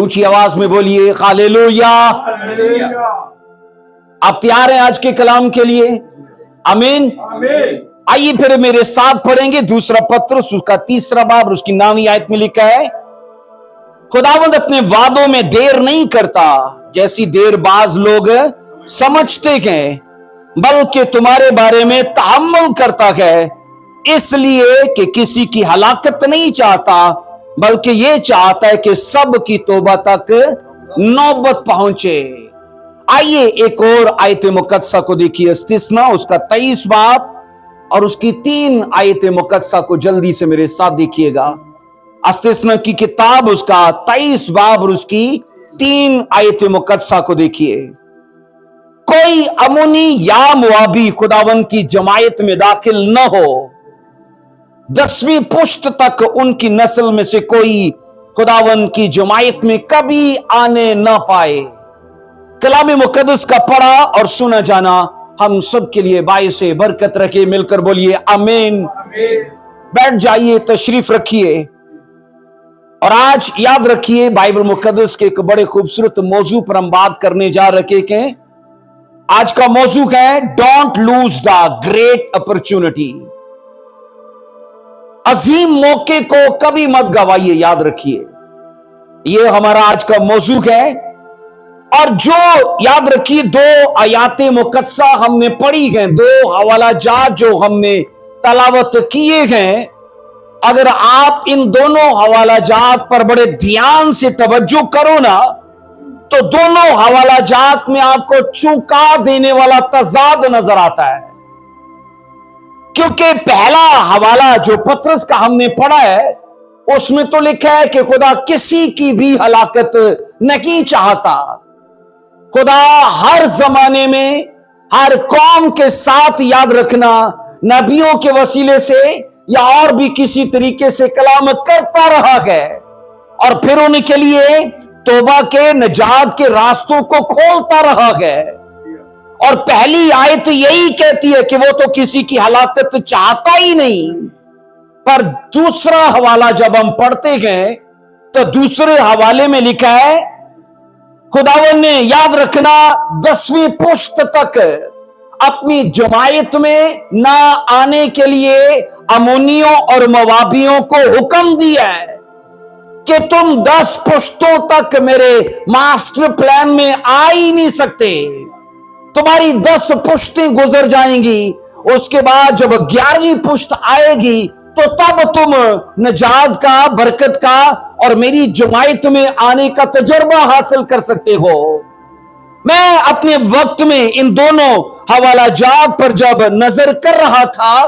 ऊंची आवाज में बोलिए हालेलुया। आप तैयार हैं आज के कलाम के लिए? आमीन। आइए फिर मेरे साथ पढ़ेंगे दूसरा पत्रस उसका 3 बाब उसकी 9वीं आयत में लिखा है, खुदावंद अपने वादों में देर नहीं करता जैसी देरबाज लोग समझते हैं, बल्कि तुम्हारे बारे में तहम्मुल करता है, इसलिए कि किसी की हलाकत नहीं चाहता, बल्कि ये चाहता है कि सब की तौबा तक नौबत पहुंचे। आइए एक और आयत मुकद्दसा को देखिए, इस्तिस्ना उसका 23 बाब और उसकी 3 आयत मुकद्दसा को जल्दी से मेरे साथ देखिएगा। इस्तिस्ना की किताब उसका 23 बाब और उसकी 3 आयत मुकद्दसा को देखिए। कोई अमोनी या मुआबी खुदावन की जमायत में दाखिल न हो, 10वीं पुश्त तक उनकी नस्ल में से कोई खुदावन की जमायत में कभी आने न पाए। कलाम मुकद्दस का पढ़ा और सुना जाना हम सब के लिए बाइस बरकत रखे। मिलकर बोलिए आमीन। बैठ जाइए, तशरीफ रखिए। और आज याद रखिए, बाइबल मुकद्दस के एक बड़े खूबसूरत मौजू पर हम बात करने जा रहे हैं। आज का मौजू है don't lose the great opportunity. अजीम मौके को कभी मत गवाइए, याद रखिए, यह हमारा आज का मौजू है। और जो याद रखिए 2 आयाते मुकद्दसा हमने पढ़ी हैं, 2 हवाला जात जो हमने तलावत किए हैं, अगर आप इन दोनों हवाला जात पर बड़े ध्यान से तवज्जो करो ना, तो दोनों हवाला जात में आपको चौंका देने वाला तजाद नजर आता है। क्योंकि पहला हवाला जो पत्रस का हमने पढ़ा है, उसमें तो लिखा है कि खुदा किसी की भी हलाकत नहीं चाहता। खुदा हर जमाने में हर कौम के साथ, याद रखना, नबियों के वसीले से या और भी किसी तरीके से कलाम करता रहा है और फिर उनके लिए तौबा के नजात के रास्तों को खोलता रहा है। और पहली आयत यही कहती है कि वो तो किसी की हलाकत चाहता ही नहीं। पर दूसरा हवाला जब हम पढ़ते हैं तो दूसरे हवाले में लिखा है, खुदावन ने, याद रखना, 10वीं पुश्त तक अपनी जमायत में ना आने के लिए अमोनियों और मवाबियों को हुक्म दिया है कि तुम 10 पुश्तों तक मेरे मास्टर प्लान में आ ही नहीं सकते। तुम्हारी 10 पुश्तें गुजर जाएंगी, उसके बाद जब 11वीं पुश्त आएगी तो तब तुम नजात का, बरकत का और मेरी जमायत में आने का तजर्बा हासिल कर सकते हो। मैं अपने वक्त में इन दोनों हवाला जात पर जब नजर कर रहा था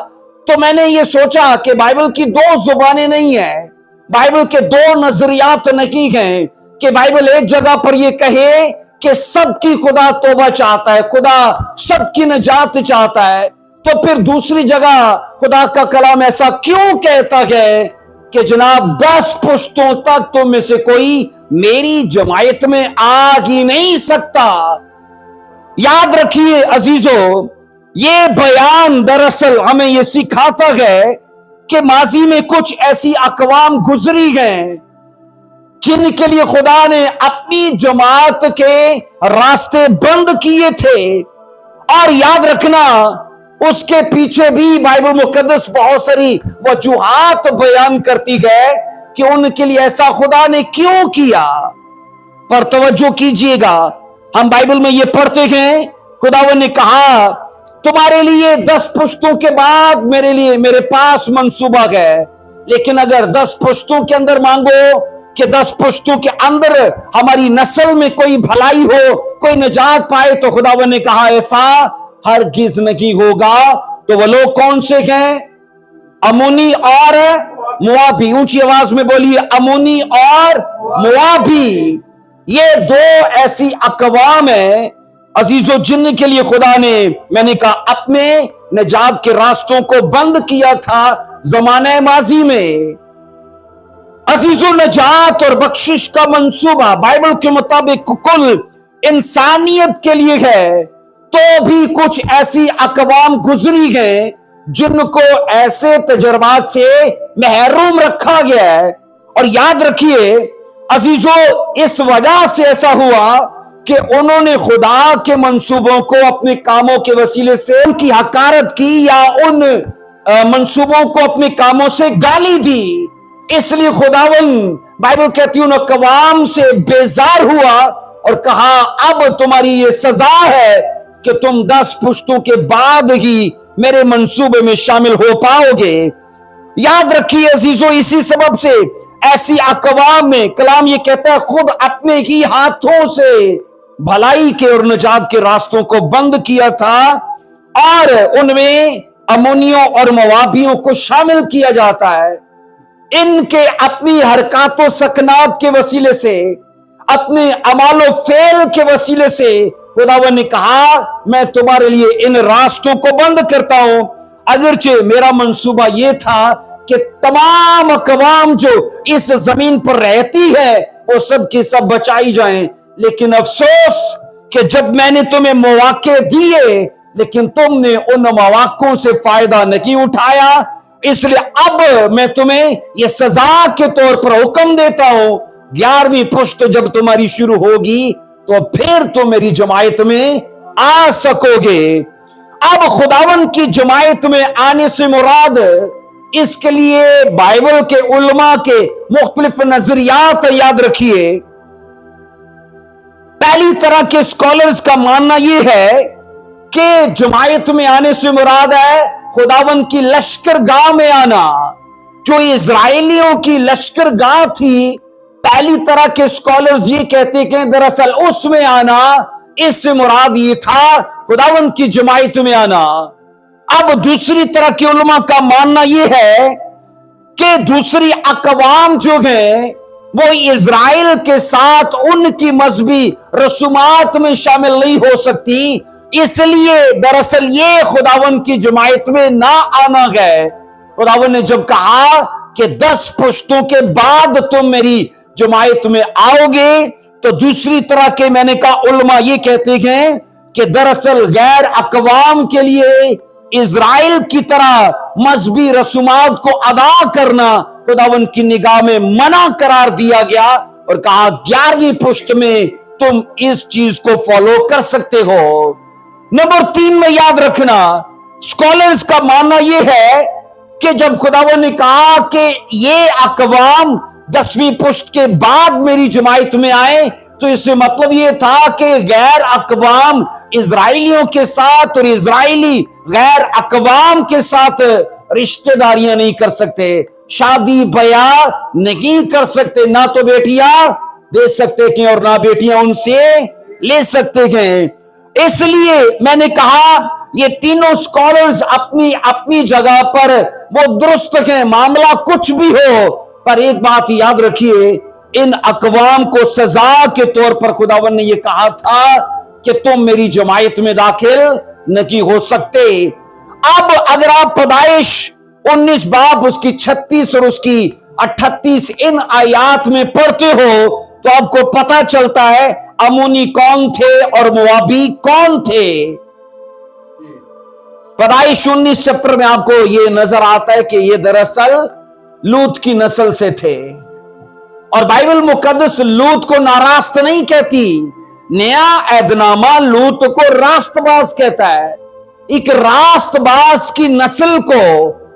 तो मैंने ये सोचा कि बाइबल की 2 जुबानें नहीं है, बाइबल के 2 नजरियात नहीं हैं। कि बाइबल एक जगह पर यह कहे कि सबकी खुदा तौबा चाहता है, खुदा सबकी नजात चाहता है, तो फिर दूसरी जगह खुदा का कलाम ऐसा क्यों कहता है कि जनाब 10 पुश्तों तक तुम में से कोई मेरी जमायत में आ ही नहीं सकता। याद रखिए अजीजों, ये बयान दरअसल हमें यह सिखाता है कि माजी में कुछ ऐसी अकवाम गुजरी हैं जिनके लिए खुदा ने अपनी जमात के रास्ते बंद किए थे। और याद रखना, उसके पीछे भी बाइबल मुकद्दस बहुत सारी वजूहात बयान करती है कि उनके लिए ऐसा खुदा ने क्यों किया। पर तवज्जो कीजिएगा, हम बाइबल में ये पढ़ते हैं, खुदावन ने कहा तुम्हारे लिए 10 पुश्तों के बाद मेरे पास मंसूबा है, लेकिन अगर 10 पुश्तों के अंदर मांगो कि 10 पुश्तों के अंदर हमारी नस्ल में कोई भलाई हो, कोई निजात पाए, तो खुदावन ने कहा ऐसा हरगिज नहीं होगा। तो वो लोग कौन से हैं? अमोनी और मुआबी। ऊंची आवाज में बोलिए, अमोनी और मुआबी। ये 2 ऐसी अकवाम है अजीजों जिन के लिए खुदा ने, मैंने कहा, अपने निजात के रास्तों को बंद किया था जमाने माजी में। अजीजों, नजात और बख्शिश का मंसूबा बाइबल के मुताबिक कुल इंसानियत के लिए है, तो भी कुछ ऐसी अकवाम गुजरी है जिनको ऐसे तजर्बात से महरूम रखा गया है। और याद रखिए, अजीजों, इस वजह से ऐसा हुआ कि उन्होंने खुदा के मंसूबों को अपने कामों के वसीले से उनकी हकारत की या उन मंसूबों को अपने कामों से गाली दी। इसलिए खुदावन, बाइबल कहती है, उन अक़वाम से बेजार हुआ और कहा, अब तुम्हारी ये सजा है कि तुम 10 पुश्तों के बाद ही मेरे मंसूबे में शामिल हो पाओगे। याद रखिए अजीजों, इसी सबब से ऐसी अक़वाम में कलाम ये कहता है, खुद अपने ही हाथों से भलाई के और निजात के रास्तों को बंद किया था और उनमें अमोनियों और मवाबियों को शामिल किया जाता है। इनके अपनी हरकतों सकनात के वसीले से, अपने अमालो फेल के वसीले से खुदावन ने कहा, मैं तुम्हारे लिए इन रास्तों को बंद करता हूं। अगरचे मेरा मंसूबा यह था कि तमाम अक़वाम जो इस जमीन पर रहती है वो सब की सब बचाई जाएं, लेकिन अफसोस कि जब मैंने तुम्हें मौके दिए लेकिन तुमने उन मौकों से फायदा नहीं उठाया, इसलिए अब मैं तुम्हें यह सजा के तौर पर हुक्म देता हूं, 11वीं पुश्त जब तुम्हारी शुरू होगी तो फिर तुम मेरी जमायत में आ सकोगे। अब खुदावन की जमायत में आने से मुराद, इसके लिए बाइबल के उलमा के मुख्तलिफ नजरियात याद रखिए। पहली तरह के स्कॉलर्स का मानना यह है कि जमायत में आने से मुराद है खुदावन की लश्करगाह में आना, जो इजराइलियों की लश्करगाह थी। पहली तरह के स्कॉलर्स ये कहते हैं कि दरअसल उसमें आना, इससे मुराद ये था खुदावन की जमायत में आना। अब दूसरी तरह के उलमा का मानना यह है कि दूसरी अक़वाम जो है वो इजराइल के साथ उनकी मजहबी रसूमात में शामिल नहीं हो सकती, इसलिए दरअसल ये खुदावन की जमायत में ना आना गए। खुदावन ने जब कहा कि 10 पुश्तों के बाद तुम मेरी जमायत में आओगे, तो दूसरी तरह के मैंने कहा उलमा ये कहते हैं कि दरअसल गैर अक़वाम के लिए इजराइल की तरह मजहबी रसूमात को अदा करना खुदावन की निगाह में मना करार दिया गया और कहा 11वीं पुश्त में तुम इस चीज को फॉलो कर सकते हो। नंबर 3 में याद रखना, स्कॉलर्स का मानना यह है कि जब खुदावन ने कहा कि ये अक़वाम 10वीं पुश्त के बाद मेरी जमायत में आए, तो इससे मतलब यह था कि गैर अक़वाम इजराइलियों के साथ और इजराइली गैर अक़वाम के साथ रिश्तेदारियां नहीं कर सकते, शादी ब्याह नहीं कर सकते, ना तो बेटियां दे सकते हैं और ना बेटियां उनसे ले सकते हैं। इसलिए मैंने कहा ये तीनों स्कॉलर्स अपनी अपनी जगह पर वो दुरुस्त हैं, मामला कुछ भी हो, पर एक बात याद रखिए, इन अक़वाम को सजा के तौर पर खुदावन ने यह कहा था कि तुम मेरी जमायत में दाखिल नहीं हो सकते। अब अगर आप पैदाइश 19 बाब उसकी 36 और उसकी 38 इन आयात में पढ़ते हो तो आपको पता चलता है अमोनी कौन थे और मोआबी कौन थे। पैदाइश 19 चैप्टर में आपको यह नजर आता है कि ये दरअसल लूत की नस्ल से थे, और बाइबल मुकद्दस लूत को नारास्त नहीं कहती, नया ऐदनामा लूत को रास्तबाज कहता है। एक रास्तबाज की नस्ल को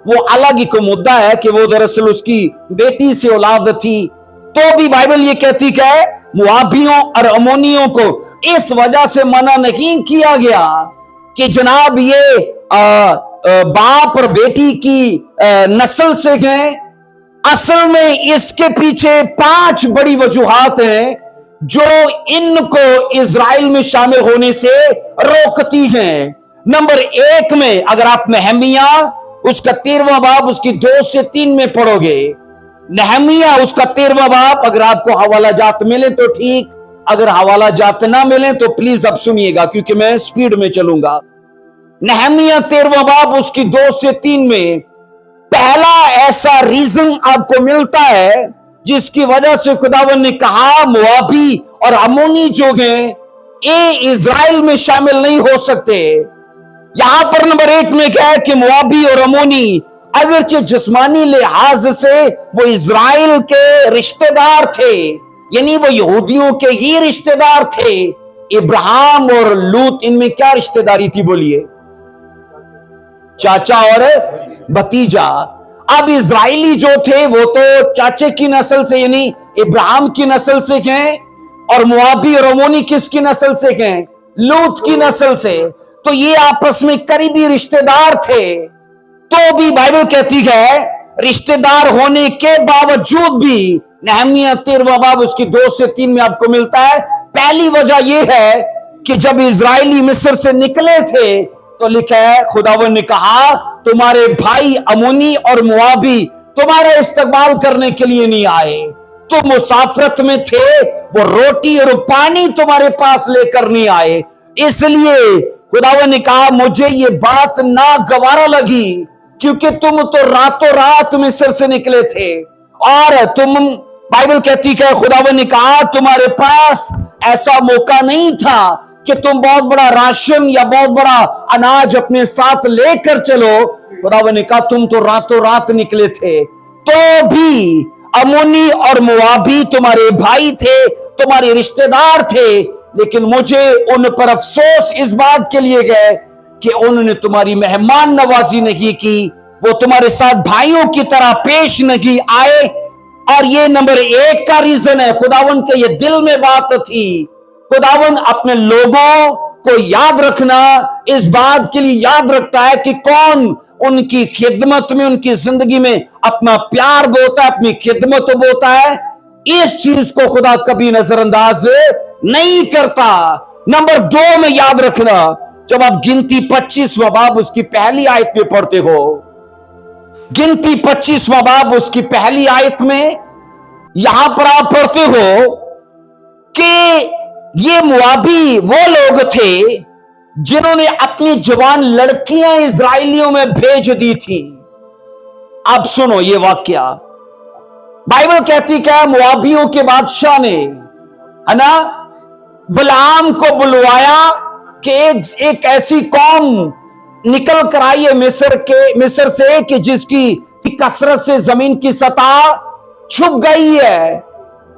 वो अलग ही को मुद्दा है कि वो दरअसल उसकी बेटी से औलाद थी, तो भी बाइबल ये कहती है मुआबियों और अमोनियों को इस वजह से मना नहीं किया गया कि जनाब ये बाप और बेटी की नस्ल से गए। असल में इसके पीछे 5 बड़ी वजूहात हैं जो इनको इजराइल में शामिल होने से रोकती हैं। नंबर 1 में अगर आप नहमिया उसका 13वां बाब उसकी 2 से 3 में पढ़ोगे, नहमिया उसका 13वां बाब, अगर आपको हवाला जात मिले तो ठीक, अगर हवाला जात ना मिले तो प्लीज अब सुनिएगा क्योंकि मैं स्पीड में चलूंगा। नहमिया 13वां बाब उसकी 2 से 3 में पहला ऐसा रीजन आपको मिलता है जिसकी वजह से खुदावन ने कहा मोआबी और अमोनी जो हैं ये इजराइल में शामिल नहीं हो सकते। यहां पर नंबर 1 में क्या है कि मोआबी और अमोनी अगरचे जिस्मानी लिहाज से वो इजराइल के रिश्तेदार थे, यानी वो यहूदियों के ही रिश्तेदार थे। इब्राहिम और लूत, इनमें क्या रिश्तेदारी थी बोलिए? चाचा और भतीजा। अब इजराइली जो थे वो तो चाचे की नस्ल से यानी इब्राहिम की नस्ल से हैं, और मुआबी और अमोनी किसकी नस्ल से हैं? लूत की नस्ल से। तो ये आपस में करीबी रिश्तेदार थे। तो भी बाइबल कहती है रिश्तेदार होने के बावजूद भी, नहमिया 13वां बाब उसकी 2 से 3 में आपको मिलता है, पहली वजह यह है कि जब इजराइली मिस्र से निकले थे तो लिखा है खुदावन ने कहा तुम्हारे भाई अमोनी और मुआबी तुम्हारा इस्तकबाल करने के लिए नहीं आए। तुम मुसाफरत में थे, वो रोटी और पानी तुम्हारे पास लेकर नहीं आए। इसलिए खुदावन ने कहा मुझे ये बात ना गवारा लगी, क्योंकि तुम तो रातों रात मिस्र से निकले थे, और तुम, बाइबल कहती है खुदावन ने कहा तुम्हारे पास ऐसा मौका नहीं था कि तुम बहुत बड़ा राशन या बहुत बड़ा अनाज अपने साथ लेकर चलो। खुदावन ने कहा तुम तो रातों रात निकले थे। तो भी अमोनी और मुआबी तुम्हारे भाई थे, तुम्हारे रिश्तेदार थे, लेकिन मुझे उन पर अफसोस इस बात के लिए गए कि उन्होंने तुम्हारी मेहमान नवाजी नहीं की, वो तुम्हारे साथ भाइयों की तरह पेश नहीं आए। और ये नंबर 1 का रीजन है। खुदावन के ये दिल में बात थी। खुदावन अपने लोगों को याद रखना, इस बात के लिए याद रखता है कि कौन उनकी खिदमत में, उनकी जिंदगी में अपना प्यार बोता है, अपनी खिदमत बोता है। इस चीज को खुदा कभी नजरअंदाज नहीं करता। नंबर 2 में याद रखना, जब आप गिनती 25वां बाब उसकी पहली आयत में पढ़ते हो, गिनती 25वां बाब उसकी पहली आयत में यहां पर आप पढ़ते हो कि ये मुआबी वो लोग थे जिन्होंने अपनी जवान लड़कियां इजराइलियों में भेज दी थी। अब सुनो ये वाकया, बाइबल कहती क्या, मुआबियों के बादशाह ने, है ना, बिलाम को बुलवाया कि एक ऐसी कौम निकल कर आई है मिस्र से कि जिसकी कसरत से जमीन की सतह छुप गई है,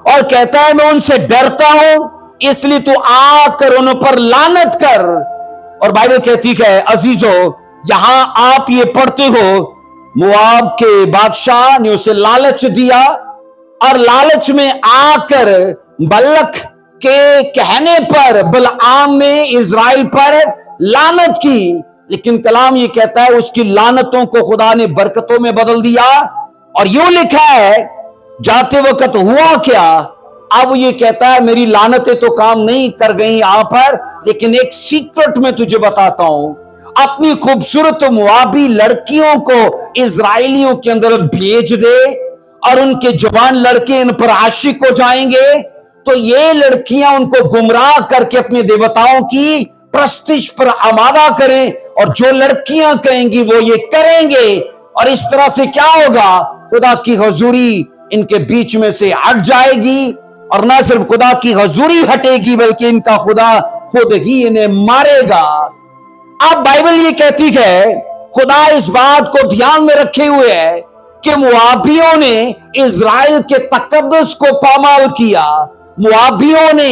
और कहता है मैं उनसे डरता हूं, इसलिए तू आकर उन पर लानत कर। और बाइबल कहती है अजीजों, यहां आप ये पढ़ते हो मुआब के बादशाह ने उसे लालच दिया, और लालच में आकर बलक के कहने पर बिलाम ने इजराइल पर लानत की। लेकिन कलाम ये कहता है उसकी लानतों को खुदा ने बरकतों में बदल दिया। और यूं लिखा है जाते वक्त हुआ क्या, अब ये कहता है मेरी लानतें तो काम नहीं कर गई यहां पर, लेकिन एक सीक्रेट में तुझे बताता हूं, अपनी खूबसूरत मुआबी लड़कियों को इजराइलियों के अंदर भेज दे, और उनके जवान लड़के इन पर आशिक हो जाएंगे, तो ये लड़कियां उनको गुमराह करके अपने देवताओं की प्रस्तिश पर आमादा करें, और जो लड़कियां कहेंगी वो ये करेंगे। और इस तरह से क्या होगा, खुदा की हुजूरी इनके बीच में से हट जाएगी, और ना सिर्फ खुदा की हुजूरी हटेगी बल्कि इनका खुदा खुद ही इन्हें मारेगा। अब बाइबल ये कहती है खुदा इस बात को ध्यान में रखे हुए है कि मुआबियों ने इजराइल के तकद्दुस को पामाल किया। मुआबियों ने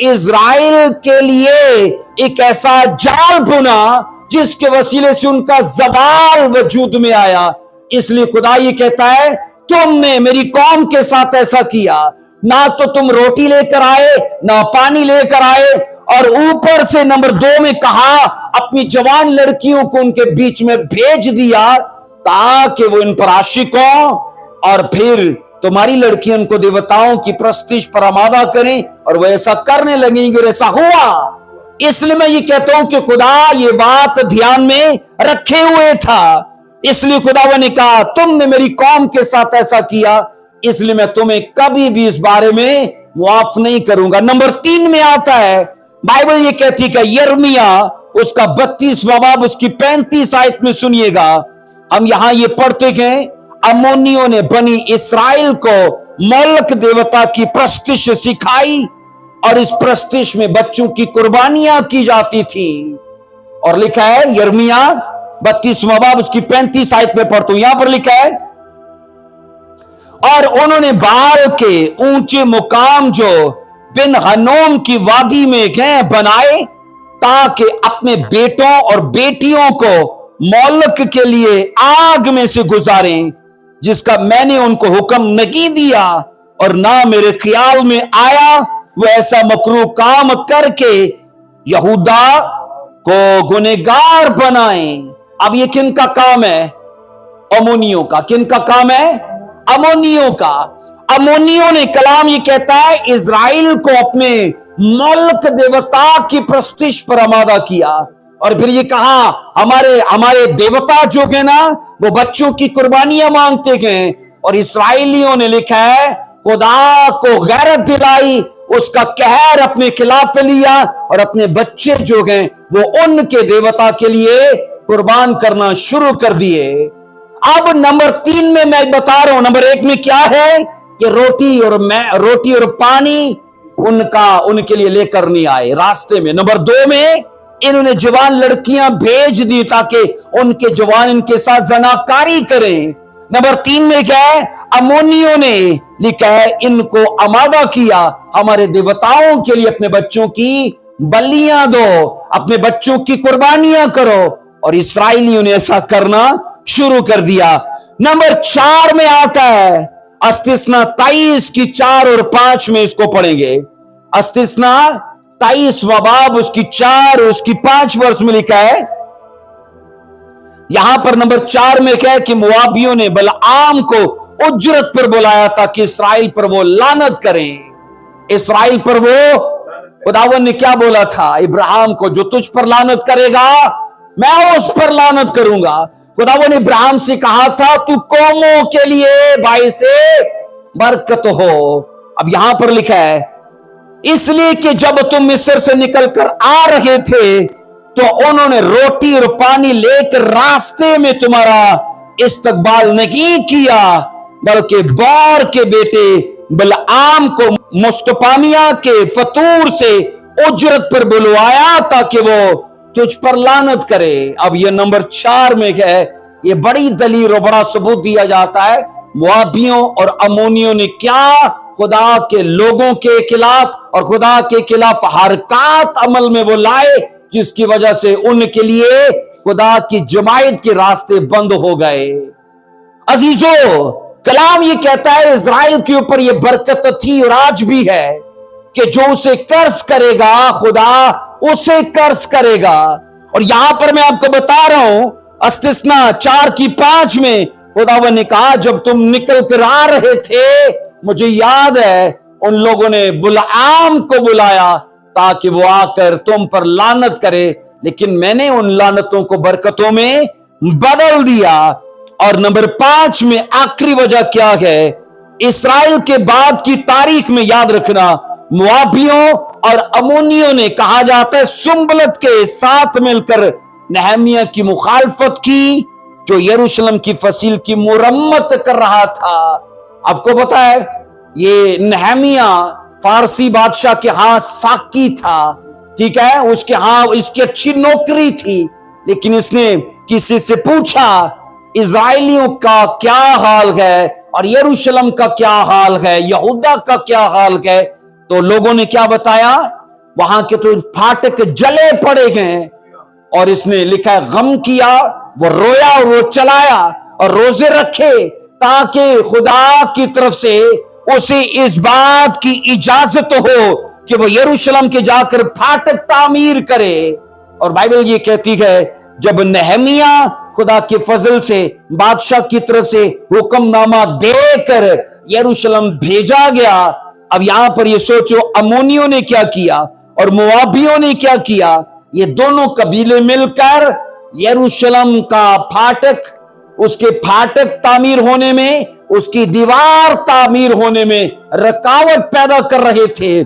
इजराइल के लिए एक ऐसा जाल बुना जिसके वसीले से उनका जवाल वजूद में आया। इसलिए खुदा ये कहता है तुमने मेरी कौम के साथ ऐसा किया, ना तो तुम रोटी लेकर आए ना पानी लेकर आए, और ऊपर से नंबर 2 में कहा अपनी जवान लड़कियों को उनके बीच में भेज दिया ताकि वो इन पर आशिक हों, और फिर तुम्हारी लड़कियां उनको देवताओं की प्रस्तिश पर आमादा करें, और वो ऐसा करने लगेंगे। और ऐसा हुआ। इसलिए मैं ये कहता हूं कि खुदा ये बात ध्यान में रखे हुए था। इसलिए खुदावन ने कहा तुमने मेरी कौम के साथ ऐसा किया, इसलिए मैं तुम्हें कभी भी इस बारे में मुआफ नहीं करूंगा। नंबर 3 में आता है, बाइबल ये कहती है यिर्मयाह उसका 32वां बाब उसकी 35 आयत में सुनिएगा, हम यहां ये पढ़ते हैं अमोनियों ने बनी इस्राएल को मोलक देवता की प्रस्तिश सिखाई, और इस प्रस्तिश में बच्चों की कुर्बानियां की जाती थी। और लिखा है यिर्मयाह 32वां बाब उसकी 35 आयत में पढ़ता हूं, यहां पर लिखा है और उन्होंने बाल के ऊंचे मुकाम जो बिन हनोम की वादी में गए बनाए, ताकि अपने बेटों और बेटियों को मौलक के लिए आग में से गुजारें, जिसका मैंने उनको हुक्म नहीं दिया और ना मेरे ख्याल में आया वो ऐसा मकरूह काम करके यहूदा को गुनहगार बनाए। अब ये किन का काम है? अमोनियों का। किन का काम है? अमोनियों का। अमोनियों ने, कलाम ये कहता है, इजराइल को अपने मौलक देवता की प्रस्तिश पर आमादा किया। और फिर ये कहा हमारे देवता जो है ना वो बच्चों की कुर्बानियां मांगते गए। और इसराइलियों ने लिखा है खुदा को गैरत दिलाई, उसका कहर अपने खिलाफ लिया और अपने बच्चे जो हैं वो उनके देवता के लिए कुर्बान करना शुरू कर दिए। अब नंबर 3 में मैं बता रहा हूं, नंबर 1 में क्या है कि रोटी और पानी उनके लिए लेकर नहीं आए रास्ते में। नंबर 2 में इन्होंने जवान लड़कियां भेज दी ताकि उनके जवान इनके साथ जनाकारी करें। नंबर 3 में क्या है? अमोनियों ने लिखा है इनको आमादा किया, हमारे देवताओं के लिए अपने बच्चों की बलियां दो, अपने बच्चों की कुर्बानियां करो। और इस्राएलियों ने ऐसा करना शुरू कर दिया। नंबर 4 में आता है अस्तिस्ना 23 की 4 और 5 में इसको पढ़ेंगे। अस्तिस्ना 23वां बाब उसकी 4 और उसकी 5 वर्ष में लिखा है। यहां पर नंबर 4 में क्या है कि मुआबियों ने बलआम को उजरत पर बुलाया ताकि इसराइल पर वो लानत करें। इसराइल पर वो, खुदावन ने क्या बोला था इब्राहिम को, जो तुझ पर लानत करेगा मैं उस पर लानत करूंगा। खुदावन ने इब्राहिम से कहा था तू कौमों के लिए भाई से बरकत हो। अब यहां पर लिखा है इसलिए कि जब तुम मिस्र से निकलकर आ रहे थे तो उन्होंने रोटी और पानी लेकर रास्ते में तुम्हारा इस्तकबाल नहीं किया, बल्कि बौर के बेटे बलआम को मुस्तपामिया के फतूर से उजरत पर बुलवाया ताकि वो तुझ पर लानत करे। अब ये नंबर 4 में क्या है? ये बड़ी दलील और बड़ा सबूत दिया जाता है मुआबियों और अमोनियों ने क्या खुदा के लोगों के खिलाफ और खुदा के खिलाफ हरकत अमल में वो लाए, जिसकी वजह से उनके लिए खुदा की जमायत के रास्ते बंद हो गए। अजीजों, कलाम ये कहता है इज़राइल के ऊपर ये बरकत थी और आज भी है कि जो उसे कर्ज करेगा खुदा उसे कर्ज करेगा। और यहां पर मैं आपको बता रहा हूं अस्तिस्ना 4 की 5 में खुदावन ने कहा जब तुम निकल कर आ रहे थे, मुझे याद है उन लोगों ने बुलआम को बुलाया ताकि वो आकर तुम पर लानत करे, लेकिन मैंने उन लानतों को बरकतों में बदल दिया। और नंबर 5 में आखिरी वजह क्या है? इस्राएल के बाद की तारीख में याद रखना मुआबियों और अमोनियों ने, कहा जाता है, सुंबलत के साथ मिलकर नहमिया की मुखालफत की जो यरूशलेम की फसील की मुरम्मत कर रहा था। आपको पता है ये नहमिया फारसी बादशाह के हाथ साकी था, ठीक है, उसके हाथ इसकी अच्छी नौकरी थी, लेकिन इसने किसी से पूछा इजराइलियों का क्या हाल है और यरूशलेम का क्या हाल है, यहूदा का क्या हाल है, तो लोगों ने क्या बताया वहां के तो फाटक जले पड़े गए। और इसने लिखा है गम किया, वो रोया और वो चलाया और रोजे रखे ताकि खुदा की तरफ से उसे इस बात की इजाजत हो कि वो यरूशलेम के जाकर फाटक तामीर करे। और बाइबल ये कहती है जब नहमिया खुदा के फजल से बादशाह की तरफ से हुक्मनामा देकर यरूशलेम भेजा गया। अब यहां पर ये सोचो अमोनियों ने क्या किया और मुआबियों ने क्या किया। ये दोनों कबीले मिलकर यरूशलेम का फाटक, उसके फाटक तामीर होने में, उसकी दीवार तामीर होने में रुकावट पैदा कर रहे थे।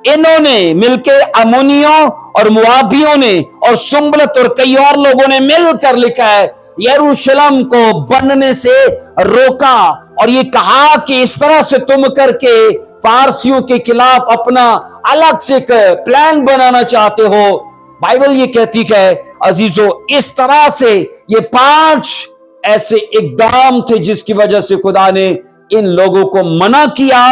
इन्होंने मिलकर अमोनियों और मुआबियों ने और सुंबलत और कई और लोगों ने मिलकर लिखा है यरूशलेम को बनने से रोका और ये कहा कि इस तरह से तुम करके फारसियों के खिलाफ अपना अलग से प्लान बनाना चाहते हो। बाइबल ये कहती है अजीजों, इस तरह से ये 5 ऐसे इकदाम थे जिसकी वजह से खुदा ने इन लोगों को मना किया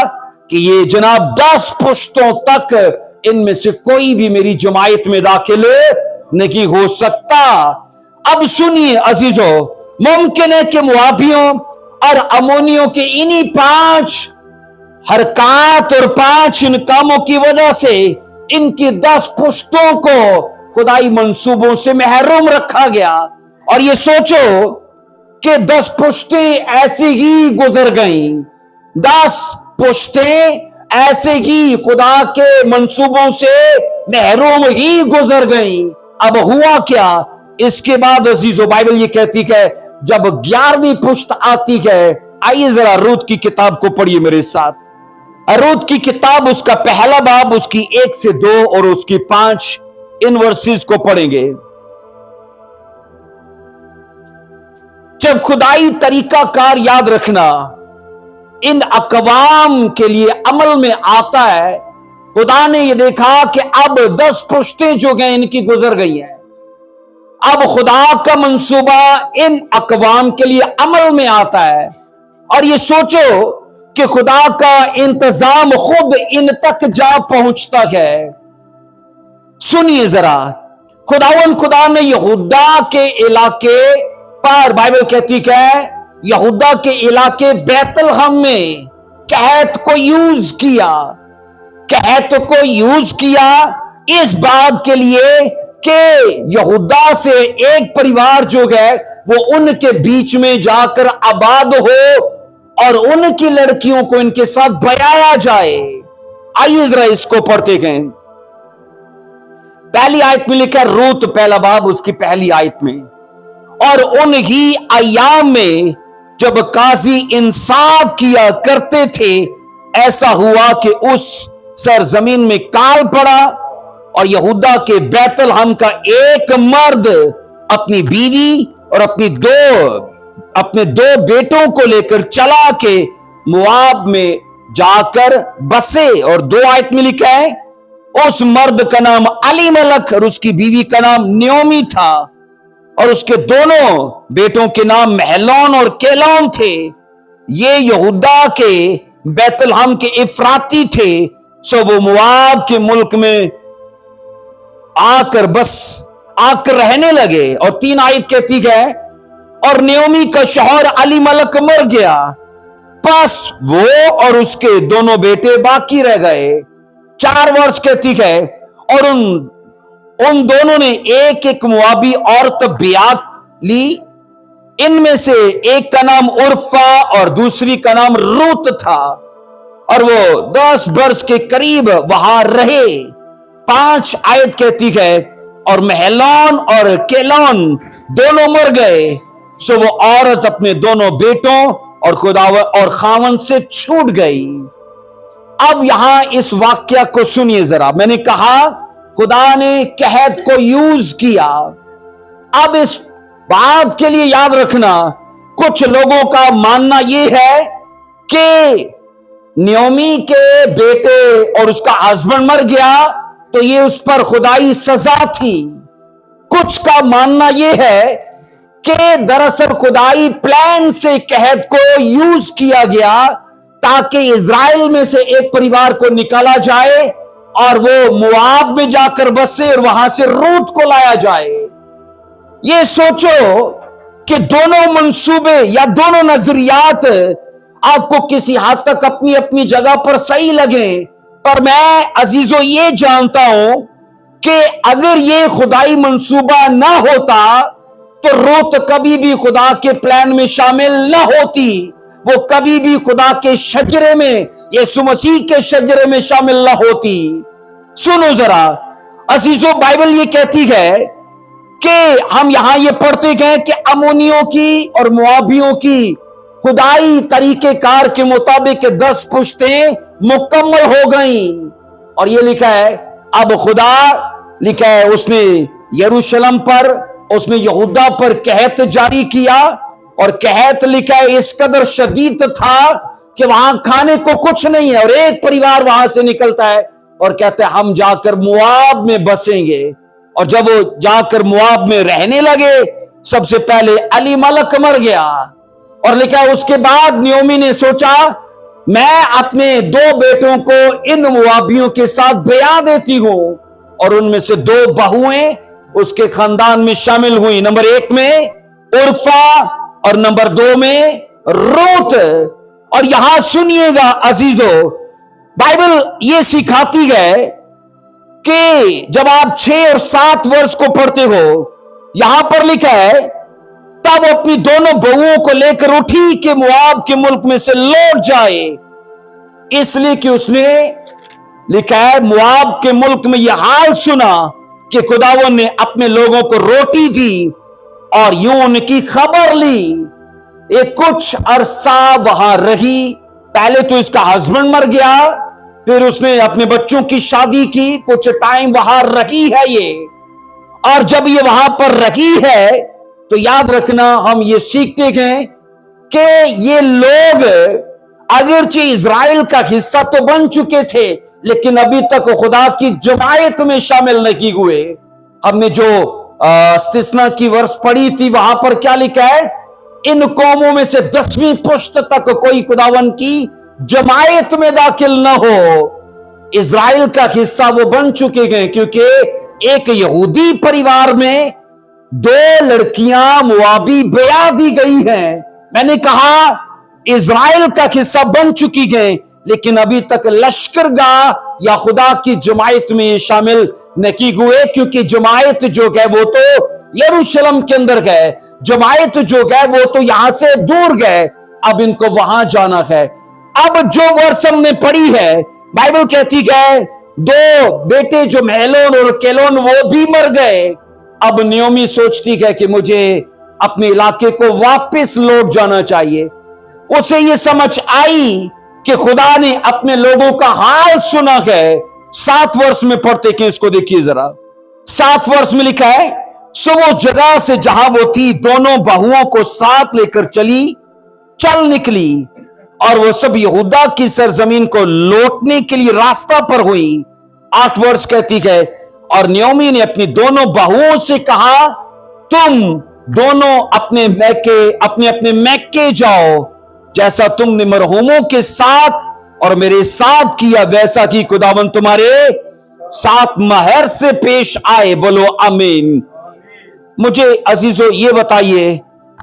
कि ये जनाब 10 पुश्तों तक इनमें से कोई भी मेरी जमायत में दाखिल नहीं हो सकता। अब सुनिए अजीजों, मुमकिन है कि मुआबियों और अमोनियों के इन्हीं 5 हरकत और 5 इन कामों की वजह से इनकी 10 पुश्तों को खुदाई मंसूबों से महरूम रखा गया। और ये सोचो कि 10 पुश्तें ऐसे ही गुजर गईं, 10 पुश्तें ऐसे ही खुदा के मंसूबों से महरूम ही गुजर गईं। अब हुआ क्या इसके बाद अजीजों, बाइबल ये कहती है जब 11वीं पुश्त आती है, आइए जरा रूत की किताब को पढ़िए मेरे साथ। रूत की किताब उसका पहला बाब उसकी 1 से 2 और उसकी 5 इन वर्सेस को पढ़ेंगे। जब खुदाई तरीका कार याद रखना इन अकवाम के लिए अमल में आता है, खुदा ने यह देखा कि अब 10 पुश्तें जो गए इनकी गुजर गई हैं। अब खुदा का मंसूबा इन अकवाम के लिए अमल में आता है। और ये सोचो कि खुदा का इंतजाम खुद इन तक जा पहुंचता है। सुनिए जरा, खुदा ने यहूदा के इलाके पर, बाइबल कहती है यहूदा के इलाके बैतलहम में कहत को यूज किया। कहत को यूज किया इस बात के लिए कि यहूदा से एक परिवार जो है वो उनके बीच में जाकर आबाद हो और उनकी लड़कियों को इनके साथ बयाया जाए। आइए जरा इसको पढ़ते गए। पहली आयत में लिखा, रूत पहला बाब उसकी पहली आयत में, और उन्हीं अय्याम में जब काजी इंसाफ किया करते थे, ऐसा हुआ कि उस सरजमीन में काल पड़ा और यहूदा के बैतलहम का एक मर्द अपनी बीवी और अपने दो बेटों को लेकर चला के मुआब में जाकर बसे। और 2 आयत में लिखा है, उस मर्द का नाम अलीमलक और उसकी बीवी का नाम नयोमी था और उसके दोनों बेटों के नाम महलोन और केलोन थे। ये यहूदा के बैतलहम के इफ्राती थे, सो वो मुआब के मुल्क में आकर रहने लगे। और 3 आयत कहती है, और नयोमी का शौहर अलीमलक मर गया, बस वो और उसके दोनों बेटे बाकी रह गए। 4 वर्ष कहती है, और उन दोनों ने एक मुआबी औरत बियात ली। इनमें से एक का नाम उर्फा और दूसरी का नाम रूत था, और वो 10 वर्ष के करीब वहां रहे। 5 आयत कहती है, और महलोन और केलोन दोनों मर गए, सो वो औरत अपने दोनों बेटों और खुदावन और खावन से छूट गई। अब यहां इस वाक्य को सुनिए जरा। मैंने कहा खुदा ने कहत को यूज किया। अब इस बात के लिए याद रखना, कुछ लोगों का मानना यह है कि नयोमी के बेटे और उसका हस्बैंड मर गया तो ये उस पर खुदाई सजा थी। कुछ का मानना यह है कि दरअसल खुदाई प्लान से कहत को यूज किया गया ताकि इज़राइल में से एक परिवार को निकाला जाए और वो मुआब में जाकर बसे और वहां से रूत को लाया जाए। ये सोचो कि दोनों मंसूबे या दोनों नजरियात आपको किसी हद तक अपनी अपनी जगह पर सही लगे, पर मैं अजीजों ये जानता हूं कि अगर ये खुदाई मंसूबा ना होता तो रूत कभी भी खुदा के प्लान में शामिल ना होती, वो कभी भी खुदा के शजरे में, यीशु मसीह के शजरे में शामिल ना होती। सुनो जरा अजीजों, बाइबल ये कहती है कि हम यहां ये पढ़ते गए कि अमोनियों की और मुआबियों की खुदाई तरीके कार के मुताबिक 10 पुश्तें मुकम्मल हो गई। और ये लिखा है, अब खुदा लिखा है उसने यरूशलेम पर, उसने यहूदा पर कहत जारी किया, और कहत लिखा है इस कदर शदीद था कि वहां खाने को कुछ नहीं है, और एक परिवार वहां से निकलता है और कहते हैं हम जाकर मुआब में बसेंगे। और जब वो जाकर मुआब में रहने लगे, सबसे पहले अलीमलक मर गया। اور لکھا ہے اس کے بعد نیومی نے سوچا میں اپنے 2 بیٹوں کو ان موابیوں کے ساتھ بیاہ دیتی ہوں، اور ان میں سے 2 بہویں اس کے خاندان میں شامل ہوئی، نمبر 1 میں عرفہ اور نمبر 2 میں روت۔ اور یہاں سنیے گا عزیزو، بائبل یہ سکھاتی ہے کہ جب آپ 6 اور 7 ورس کو پڑھتے ہو، یہاں پر لکھا ہے تب وہ اپنی دونوں بہوؤں کو لے کر اٹھی کہ مواب کے ملک میں سے لوٹ جائے، اس لیے کہ اس نے لکھا ہے مواب کے ملک میں یہ حال سنا کہ خداوند نے اپنے لوگوں کو روٹی دی اور یوں ان کی خبر لی۔ ایک کچھ عرصہ وہاں رہی، پہلے تو اس کا ہسبینڈ مر گیا، پھر اس نے اپنے بچوں کی شادی کی، کچھ ٹائم وہاں رہی ہے یہ، اور جب یہ وہاں پر رہی ہے تو یاد رکھنا ہم یہ سیکھتے گئے کہ یہ لوگ اگرچہ اسرائیل کا حصہ تو بن چکے تھے لیکن ابھی تک خدا کی جماعت میں شامل نہیں ہوئے۔ ہم نے جو استثنا کی ورس پڑھی تھی وہاں پر کیا لکھا ہے؟ ان قوموں میں سے 10ویں پشت تک کوئی خداوند کی جماعت میں داخل نہ ہو۔ اسرائیل کا حصہ وہ بن چکے گئے کیونکہ ایک یہودی پریوار میں 2 لڑکیاں موابی بیاہ دی گئی ہیں۔ میں نے کہا اسرائیل کا حصہ بن چکی گئے لیکن ابھی تک لشکرگاہ یا خدا کی جماعت میں شامل نہیں ہوئے، کیونکہ جماعت جو ہے وہ تو یروشلم کے اندر گئے، جماعت جو گئے وہ تو یہاں سے دور گئے، اب ان کو وہاں جانا ہے۔ اب جو ورس ہم نے پڑھی ہے بائبل کہتی ہے 2 بیٹے جو مہلون اور کیلون وہ بھی مر گئے۔ اب نیومی سوچتی ہے کہ مجھے اپنے علاقے کو واپس لوٹ جانا چاہیے۔ اسے یہ سمجھ آئی کہ خدا نے اپنے لوگوں کا حال سنا ہے۔ 7 ورس میں پڑھتے کہ اس کو دیکھیے ذرا، 7 ورس میں لکھا ہے سو وہ جگہ سے جہاں وہ تھی دونوں بہوؤں کو ساتھ لے کر چل نکلی، اور وہ سب یہودا کی سرزمین کو لوٹنے کے لیے راستہ پر ہوئی۔ 8 ورس کہتی ہے اور نیومی نے اپنی دونوں بہوؤں سے کہا تم دونوں اپنے اپنے میکے جاؤ، جیسا تم نے مرحوموں کے ساتھ اور میرے ساتھ کیا ویسا کی خداوند تمہارے ساتھ مہر سے پیش آئے۔ بولو آمین۔ مجھے عزیزو یہ بتائیے،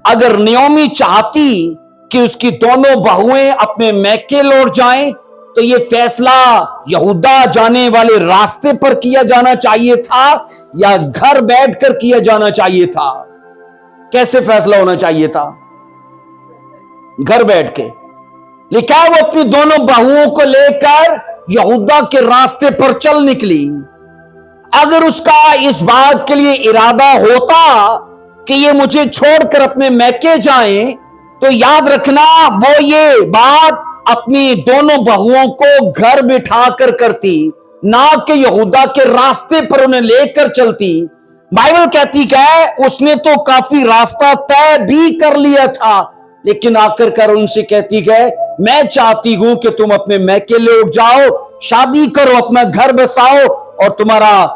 اگر نیومی چاہتی کہ اس کی دونوں بہویں اپنے میکے لوٹ جائیں تو یہ فیصلہ یہودا جانے والے راستے پر کیا جانا چاہیے تھا یا گھر بیٹھ کر کیا جانا چاہیے تھا؟ کیسے فیصلہ ہونا چاہیے تھا؟ گھر بیٹھ کے لکھا وہ اپنی دونوں بہوؤں کو لے کر یہودا کے راستے پر چل نکلی۔ اگر اس کا اس بات کے لیے ارادہ ہوتا کہ یہ مجھے چھوڑ کر اپنے میکے جائیں تو یاد رکھنا وہ یہ بات اپنی دونوں بہوؤں کو گھر بٹھا کر کرتی، نہ کہ یہودا کے راستے پر انہیں لے کر چلتی۔ بائبل کہتی کہ اس نے تو کافی راستہ طے بھی کر لیا تھا لیکن آخر کر ان سے کہتی کہ میں چاہتی ہوں کہ تم اپنے میکے لوٹ جاؤ، شادی کرو، اپنا گھر بساؤ اور تمہارا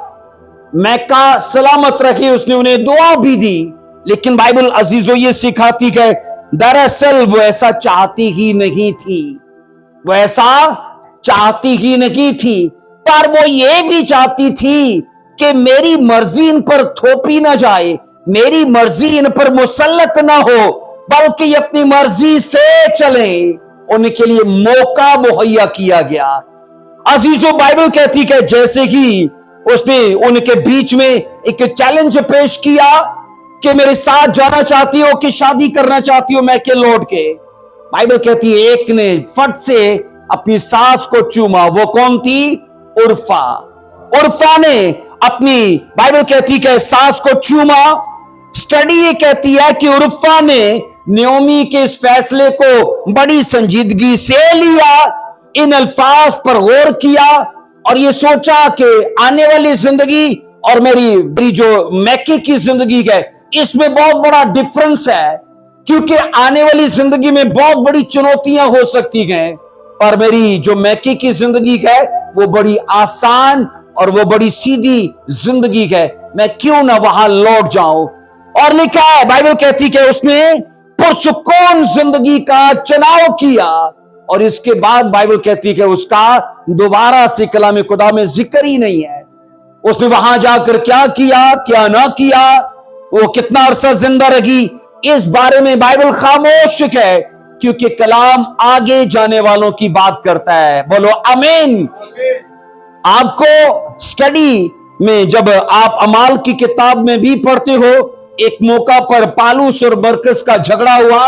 میکا سلامت رکھے۔ اس نے انہیں دعا بھی دی، لیکن بائبل عزیزو یہ سکھاتی کہ دراصل وہ ایسا چاہتی ہی نہیں تھی، وہ ایسا چاہتی ہی نہیں تھی، پر وہ یہ بھی چاہتی تھی کہ میری مرضی ان پر تھوپی نہ جائے، میری مرضی ان پر مسلط نہ ہو، بلکہ یہ اپنی مرضی سے چلیں۔ ان کے لیے موقع مہیا کیا گیا۔ عزیزو بائبل کہتی کہ جیسے ہی اس نے ان کے بیچ میں ایک چیلنج پیش کیا کہ میرے ساتھ جانا چاہتی ہو کہ شادی کرنا چاہتی ہو میکے لوٹ کے، بائبل کہتی ہے ایک نے فٹ سے اپنی ساس کو چوما۔ وہ کون تھی؟ عرفہ۔ عرفہ نے اپنی بائبل کہتی کہ ساس کو چوما۔ سٹڈی یہ کہتی ہے کہ عرفہ نے نیومی کے اس فیصلے کو بڑی سنجیدگی سے لیا، ان الفاظ پر غور کیا اور یہ سوچا کہ آنے والی زندگی اور میری جو میکے کی زندگی ہے اس میں بہت بڑا ڈیفرنس ہے، کیونکہ آنے والی زندگی میں بہت بڑی چنوتیاں ہو سکتی ہیں اور میری جو میکے کی زندگی ہے وہ بڑی آسان اور وہ بڑی سیدھی زندگی ہے، میں کیوں نہ وہاں لوٹ جاؤں۔ اور لکھا ہے بائبل کہتی کہ اس نے पुरसुकून जिंदगी का चुनाव किया, और इसके बाद बाइबल कहती है कि उसका दोबारा से कलाम खुदा में जिक्र ही नहीं है। उसने वहां जाकर क्या किया, क्या ना किया, वो कितना अरसा जिंदा रही, इस बारे में बाइबल खामोश है, क्योंकि कलाम आगे जाने वालों की बात करता है। बोलो आमीन। आपको स्टडी में जब आप अमाल की किताब में भी पढ़ते हो, एक मौका पर पालूस और मरकस का झगड़ा हुआ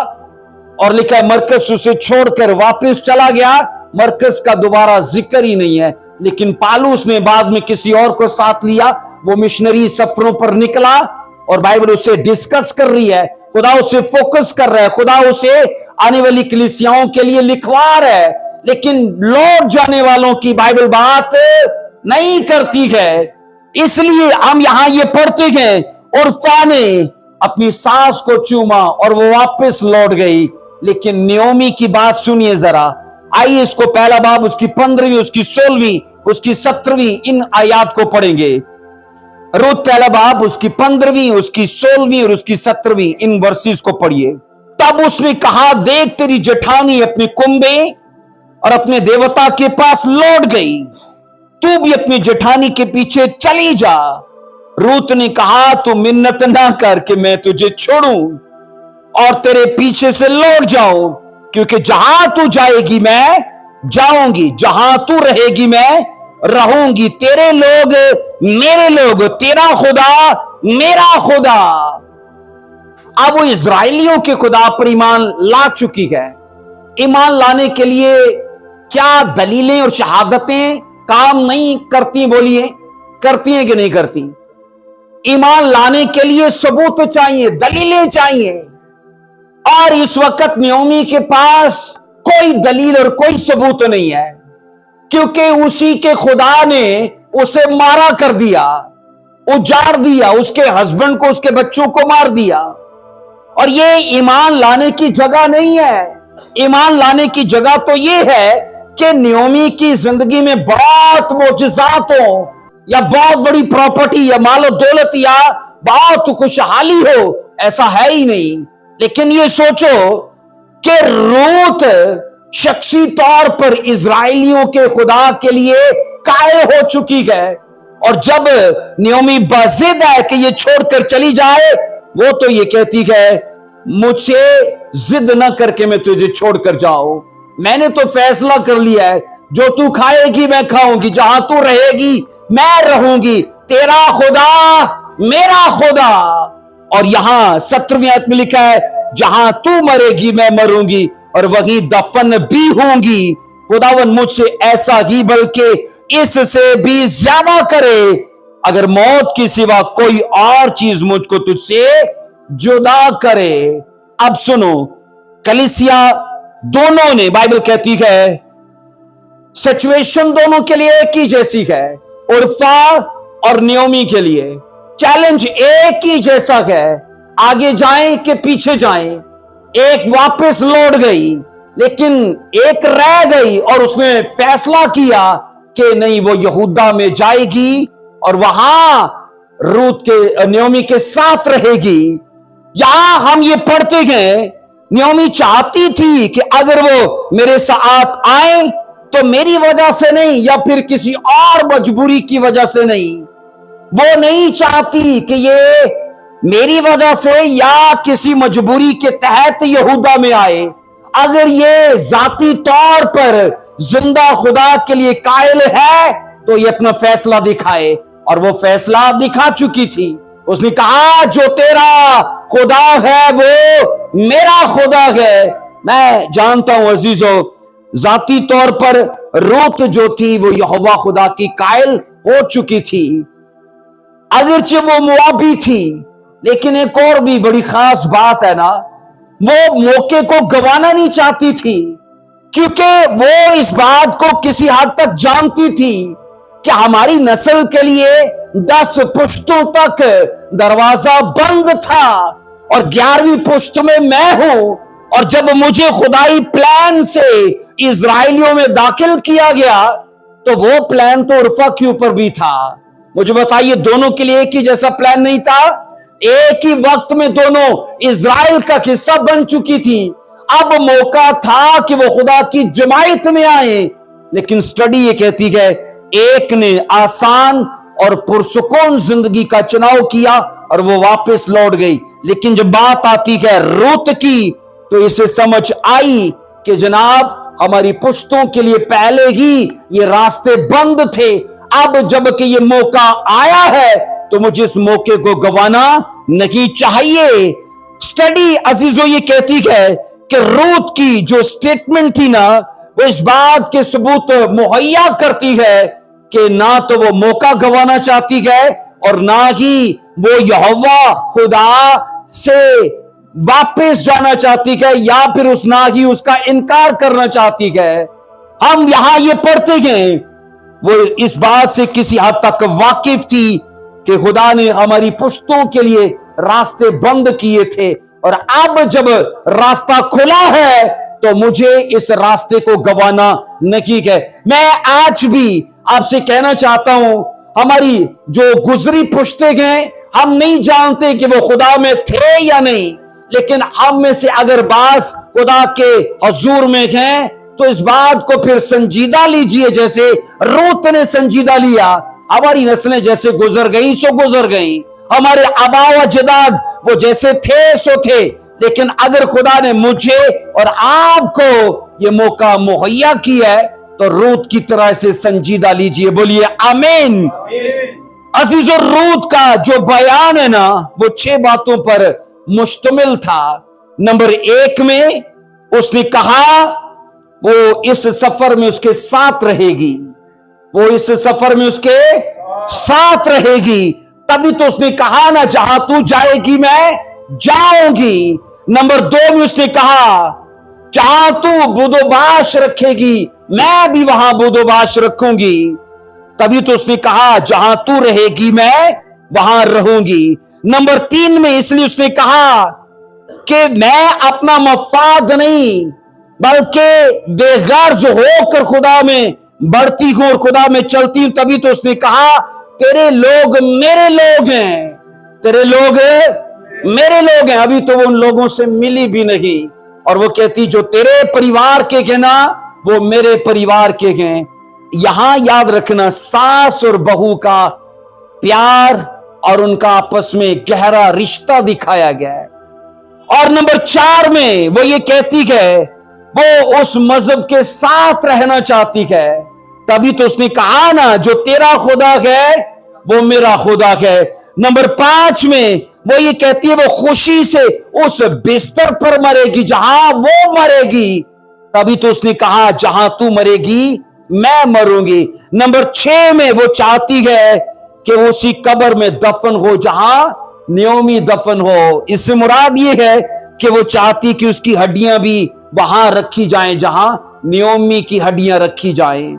और लिखा है मरकस उसे छोड़कर वापस चला गया। मरकस का दोबारा जिक्र ही नहीं है, लेकिन पालूस ने बाद में किसी और को साथ लिया, वो मिशनरी सफरों पर निकला और बाइबल उसे डिस्कस कर रही है, खुदा उसे फोकस कर रहा है, खुदा उसे आने वाली कलीसियाओं के लिए लिखवा रहा है, लेकिन लौट जाने वालों की बाइबल बात नहीं करती है। इसलिए हम यहां ये पढ़ते हैं, और ने अपनी सास को चूमा और वो वापस लौट गई। लेकिन नियोमी की बात सुनिए जरा, आइए इसको पहला बाब उसकी 15वीं, उसकी 16वीं, उसकी 17वीं इन आयात को पढ़ेंगे। रूत पहला बाब उसकी 15वीं, उसकी 16वीं और उसकी 17वीं इन वर्सेस को पढ़िए। तब उसने कहा, देख तेरी जेठानी अपने कुंबे और अपने देवता के पास लौट गई, तू भी अपनी जेठानी के पीछे चली जा। रूत ने कहा, तू मिन्नत ना कर कि मैं तुझे छोड़ूं और तेरे पीछे से लौट जाऊं, क्योंकि जहां तू जाएगी मैं जाऊंगी, जहां तू रहेगी मैं रहूंगी, तेरे लोग मेरे लोग, तेरा खुदा मेरा खुदा। अब वो इजराइलियों के खुदा पर ईमान ला चुकी है। ईमान लाने के लिए क्या दलीलें और शहादतें काम नहीं करती? बोलिए, करती हैं कि नहीं करती? ईमान लाने के लिए सबूत चाहिए, दलीलें चाहिए, और इस वक्त नियोमी के पास कोई दलील और कोई सबूत नहीं है, क्योंकि उसी के खुदा ने उसे मारा कर दिया, उजाड़ दिया, उसके हस्बैंड को, उसके बच्चों को मार दिया। और ये ईमान लाने की जगह नहीं है। ईमान लाने की जगह तो ये है कि नियोमी की जिंदगी में बहुत मोजज़ात हो, या बहुत बड़ी प्रॉपर्टी या मालो दौलत या बहुत खुशहाली हो, ऐसा है ही नहीं। लेकिन ये सोचो कि रूत शख्सी तौर पर इजराइलियों के खुदा के लिए कायल हो चुकी है, और जब नियोमी बाजिद है कि ये छोड़कर चली जाए, वो तो ये कहती है, मुझसे जिद न करके मैं तुझे छोड़कर जाऊं, मैंने तो फैसला कर लिया है, जो तू खाएगी मैं खाऊंगी, जहां तू रहेगी मैं रहूंगी, तेरा खुदा मेरा खुदा। और यहां 17वीं आयत में लिखा है, जहां तू मरेगी मैं मरूंगी और वहीं दफन भी होंगी। खुदावन मुझसे ऐसा ही बल्कि इससे भी ज्यादा करे, अगर मौत की सिवा कोई और चीज मुझको तुझसे जुदा करे। अब सुनो, कलीसिया दोनों ने, बाइबल कहती है सिचुएशन दोनों के लिए एक ही जैसी है, उर्फा और नियोमी के लिए चैलेंज एक ही जैसा है, आगे जाएं कि पीछे जाएं। एक वापस लौट गई, लेकिन एक रह गई और उसने फैसला किया कि नहीं, वो यहूदा में जाएगी और वहां रूत के, नियोमी के साथ रहेगी। यहां हम ये पढ़ते हैं, नियोमी चाहती थी कि अगर वो मेरे साथ आए तो मेरी वजह से नहीं, या फिर किसी और मजबूरी की वजह से नहीं। वो नहीं चाहती कि ये मेरी वजह से या किसी मजबूरी के तहत यहूदा में आए। अगर ये जाती तौर पर जिंदा खुदा के लिए कायल है तो ये अपना फैसला दिखाए, और वो फैसला दिखा चुकी थी। उसने कहा, जो तेरा खुदा है वो मेरा खुदा है। मैं जानता हूं अजीजों, जाती तौर पर रूत जो थी वो यहोवा खुदा की कायल हो चुकी थी, अगरचे वो मुआबी थी। लेकिन एक और भी बड़ी खास बात है ना, वो मौके को गंवाना नहीं चाहती थी, क्योंकि वो इस बात को किसी हद तक जानती थी कि हमारी नस्ल के लिए 10 पुश्तों तक दरवाजा बंद था और 11वीं पुश्त में मैं हूं, और जब मुझे खुदाई प्लान से इजराइलियों में दाखिल किया गया तो वो प्लान तो उर्फा के ऊपर भी था। मुझे बताइए, दोनों के लिए एक ही जैसा प्लान नहीं था? एक ही वक्त में दोनों इज़राइल का हिस्सा बन चुकी थी। अब मौका था कि वो खुदा की जमायत में आए। लेकिन स्टडी ये कहती है एक ने आसान और पुरसुकून जिंदगी का चुनाव किया और वो वापस लौट गई। लेकिन जब बात आती है रूत की तो इसे समझ आई कि जनाब हमारी पुश्तों के लिए पहले ही ये रास्ते बंद थे। अब जब कि ये मौका आया है तो मुझे इस मौके को गंवाना नहीं चाहिए। स्टडी अजीजों ये कहती है कि रूत की जो स्टेटमेंट थी ना, वो इस बात के सबूत मुहैया करती है कि ना तो वो मौका गंवाना चाहती है और ना ही वो यहोवा खुदा से वापस जाना चाहती है या फिर ना ही उसका इनकार करना चाहती है। हम यहां ये पढ़ते हैं वो इस बात से किसी हद तक वाकिफ थी कि खुदा ने हमारी पुश्तों के लिए रास्ते बंद किए थे और अब जब रास्ता खुला है तो मुझे इस रास्ते को गंवाना नहीं है। मैं आज भी आपसे कहना चाहता हूं हमारी जो गुजरी पुश्ते हैं, हम नहीं जानते कि वो खुदा में थे या नहीं, लेकिन हम में से अगर बास खुदा के हजूर में हैं तो इस बात को फिर संजीदा लीजिए जैसे रूत ने संजीदा लिया। हमारी नस्लें जैसे गुजर गई सो गुजर गई, हमारे आबा व अजदाद वो जैसे थे सो थे, लेकिन अगर खुदा ने मुझे और आपको ये मौका मुहैया किया है तो रूत की तरह से संजीदा लीजिए। बोलिए आमीन। अजीजों, रूत का जो बयान है ना वो 6 बातों पर मुश्तमिल था। नंबर 1 में उसने कहा वो इस सफर में उसके साथ रहेगी, वो इस सफर में उसके साथ रहेगी। तभी तो उसने कहा ना जहां तू जाएगी मैं जाऊंगी। नंबर 2 में उसने कहा जहां तू बुदोबाश रखेगी मैं भी वहां बुदोबाश रखूंगी। तभी तो उसने कहा जहां तू रहेगी मैं वहां रहूंगी। नंबर 3 में इसलिए उसने कहा कि मैं अपना मफाद नहीं बल्कि बेगर्ज होकर खुदा में बढ़ती हूं और खुदा में चलती हूं। तभी तो उसने कहा तेरे लोग मेरे लोग हैं, तेरे लोग मेरे लोग हैं। अभी तो वो उन लोगों से मिली भी नहीं और वो कहती जो तेरे परिवार के हैं ना वो मेरे परिवार के हैं। यहां याद रखना सास और बहू का प्यार और उनका आपस में गहरा रिश्ता दिखाया गया है। और नंबर 4 में वो ये कहती है वो उस मजहब के साथ रहना चाहती है। तभी तो उसने कहा ना जो तेरा खुदा है वो मेरा खुदा है। नंबर 5 में वो ये कहती है वो खुशी से उस बिस्तर पर मरेगी जहां वो मरेगी। तभी तो उसने कहा जहां तू मरेगी मैं मरूंगी। नंबर 6 में वो चाहती है कि वो उसी कब्र में दफन हो जहां नियोमी दफन हो। इससे मुराद ये है कि वो चाहती कि उसकी हड्डियां भी वहां रखी जाएं जहां नियोमी की हड्डियां रखी जाएं।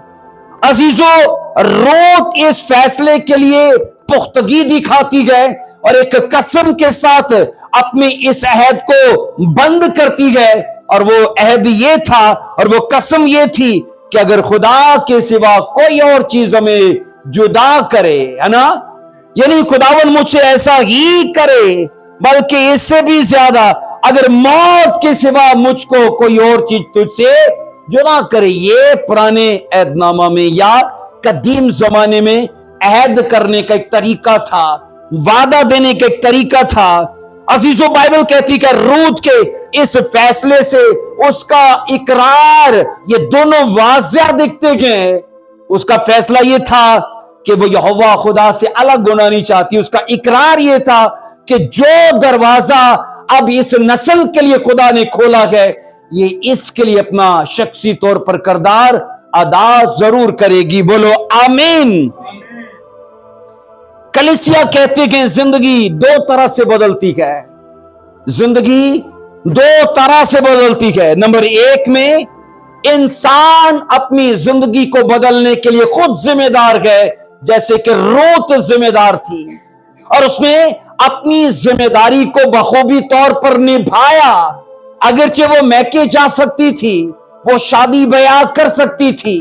अजीजों, रूत इस फैसले के लिए पुख्तगी दिखाती है और एक कसम के साथ अपने इस अहद को बंद करती है। और वो अहद ये था और वो कसम ये थी कि अगर खुदा के सिवा कोई और चीज हमें जुदा करे, है ना, यानी खुदावन मुझसे ऐसा ही करे, बल्कि इससे भी ज्यादा अगर मौत के सिवा मुझको कोई और चीज तुझसे जुदा करे। ये पुराने अहदनामा में या कदीम जमाने में अहद करने का एक तरीका था, वादा देने का एक तरीका था। अजीजों, बाइबल कहती है रूत के इस फैसले से उसका इकरार ये दोनों वाज़िह दिखते हैं। उसका फैसला ये था कि वो यहोवा खुदा से अलग होना नहीं चाहती। उसका इकरार ये था कि जो दरवाजा अब इस नस्ल के लिए खुदा ने खोला है ये इसके लिए अपना शख्सी तौर पर किरदार अदा जरूर करेगी। बोलो आमीन। कलीसिया कहते हैं जिंदगी 2 तरह से बदलती है, जिंदगी 2 तरह से बदलती है। नंबर 1 में इंसान अपनी जिंदगी को बदलने के लिए खुद जिम्मेदार है, जैसे कि रूत जिम्मेदार थी और उसने अपनी जिम्मेदारी को बखूबी तौर पर निभाया। अगरचे वो मैके जा सकती थी, वो शादी ब्याह कर सकती थी,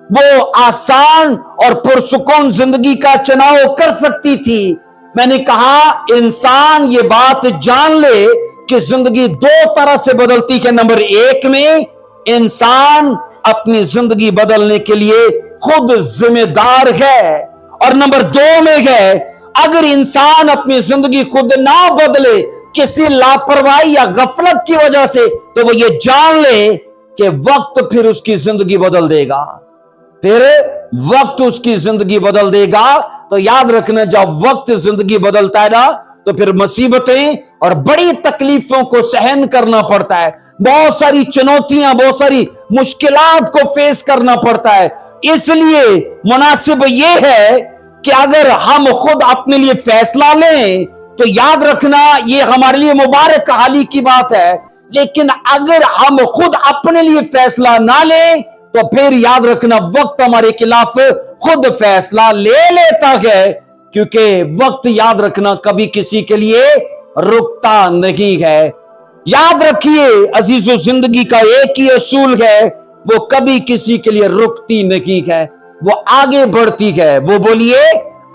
वो आसान और पुरसुकून जिंदगी का चुनाव कर सकती थी, میں نے کہا انسان یہ بات جان لے کہ زندگی دو طرح سے بدلتی ہے. نمبر ایک میں انسان اپنی زندگی بدلنے کے لیے خود ذمہ دار ہے، اور نمبر دو میں ہے اگر انسان اپنی زندگی خود نہ بدلے کسی لاپرواہی یا غفلت کی وجہ سے، تو وہ یہ جان لے کہ وقت پھر اس کی زندگی بدل دے گا. پھر وقت اس کی زندگی بدل دے گا. تو یاد رکھنا جب وقت زندگی بدلتا ہے نا تو پھر مصیبتیں اور بڑی تکلیفوں کو سہن کرنا پڑتا ہے، بہت ساری چنوتیاں، بہت ساری مشکلات کو فیس کرنا پڑتا ہے. اس لیے مناسب یہ ہے کہ اگر ہم خود اپنے لیے فیصلہ لیں تو یاد رکھنا یہ ہمارے لیے مبارک حالی کی بات ہے، لیکن اگر ہم خود اپنے لیے فیصلہ نہ لیں تو پھر یاد رکھنا وقت ہمارے خلاف خود فیصلہ لے لیتا ہے، کیونکہ وقت یاد رکھنا کبھی کسی کے لیے رکتا نہیں ہے. یاد رکھیے عزیزو، زندگی کا ایک ہی اصول ہے، وہ کبھی کسی کے لیے رکتی نہیں ہے، وہ آگے بڑھتی ہے. وہ بولیے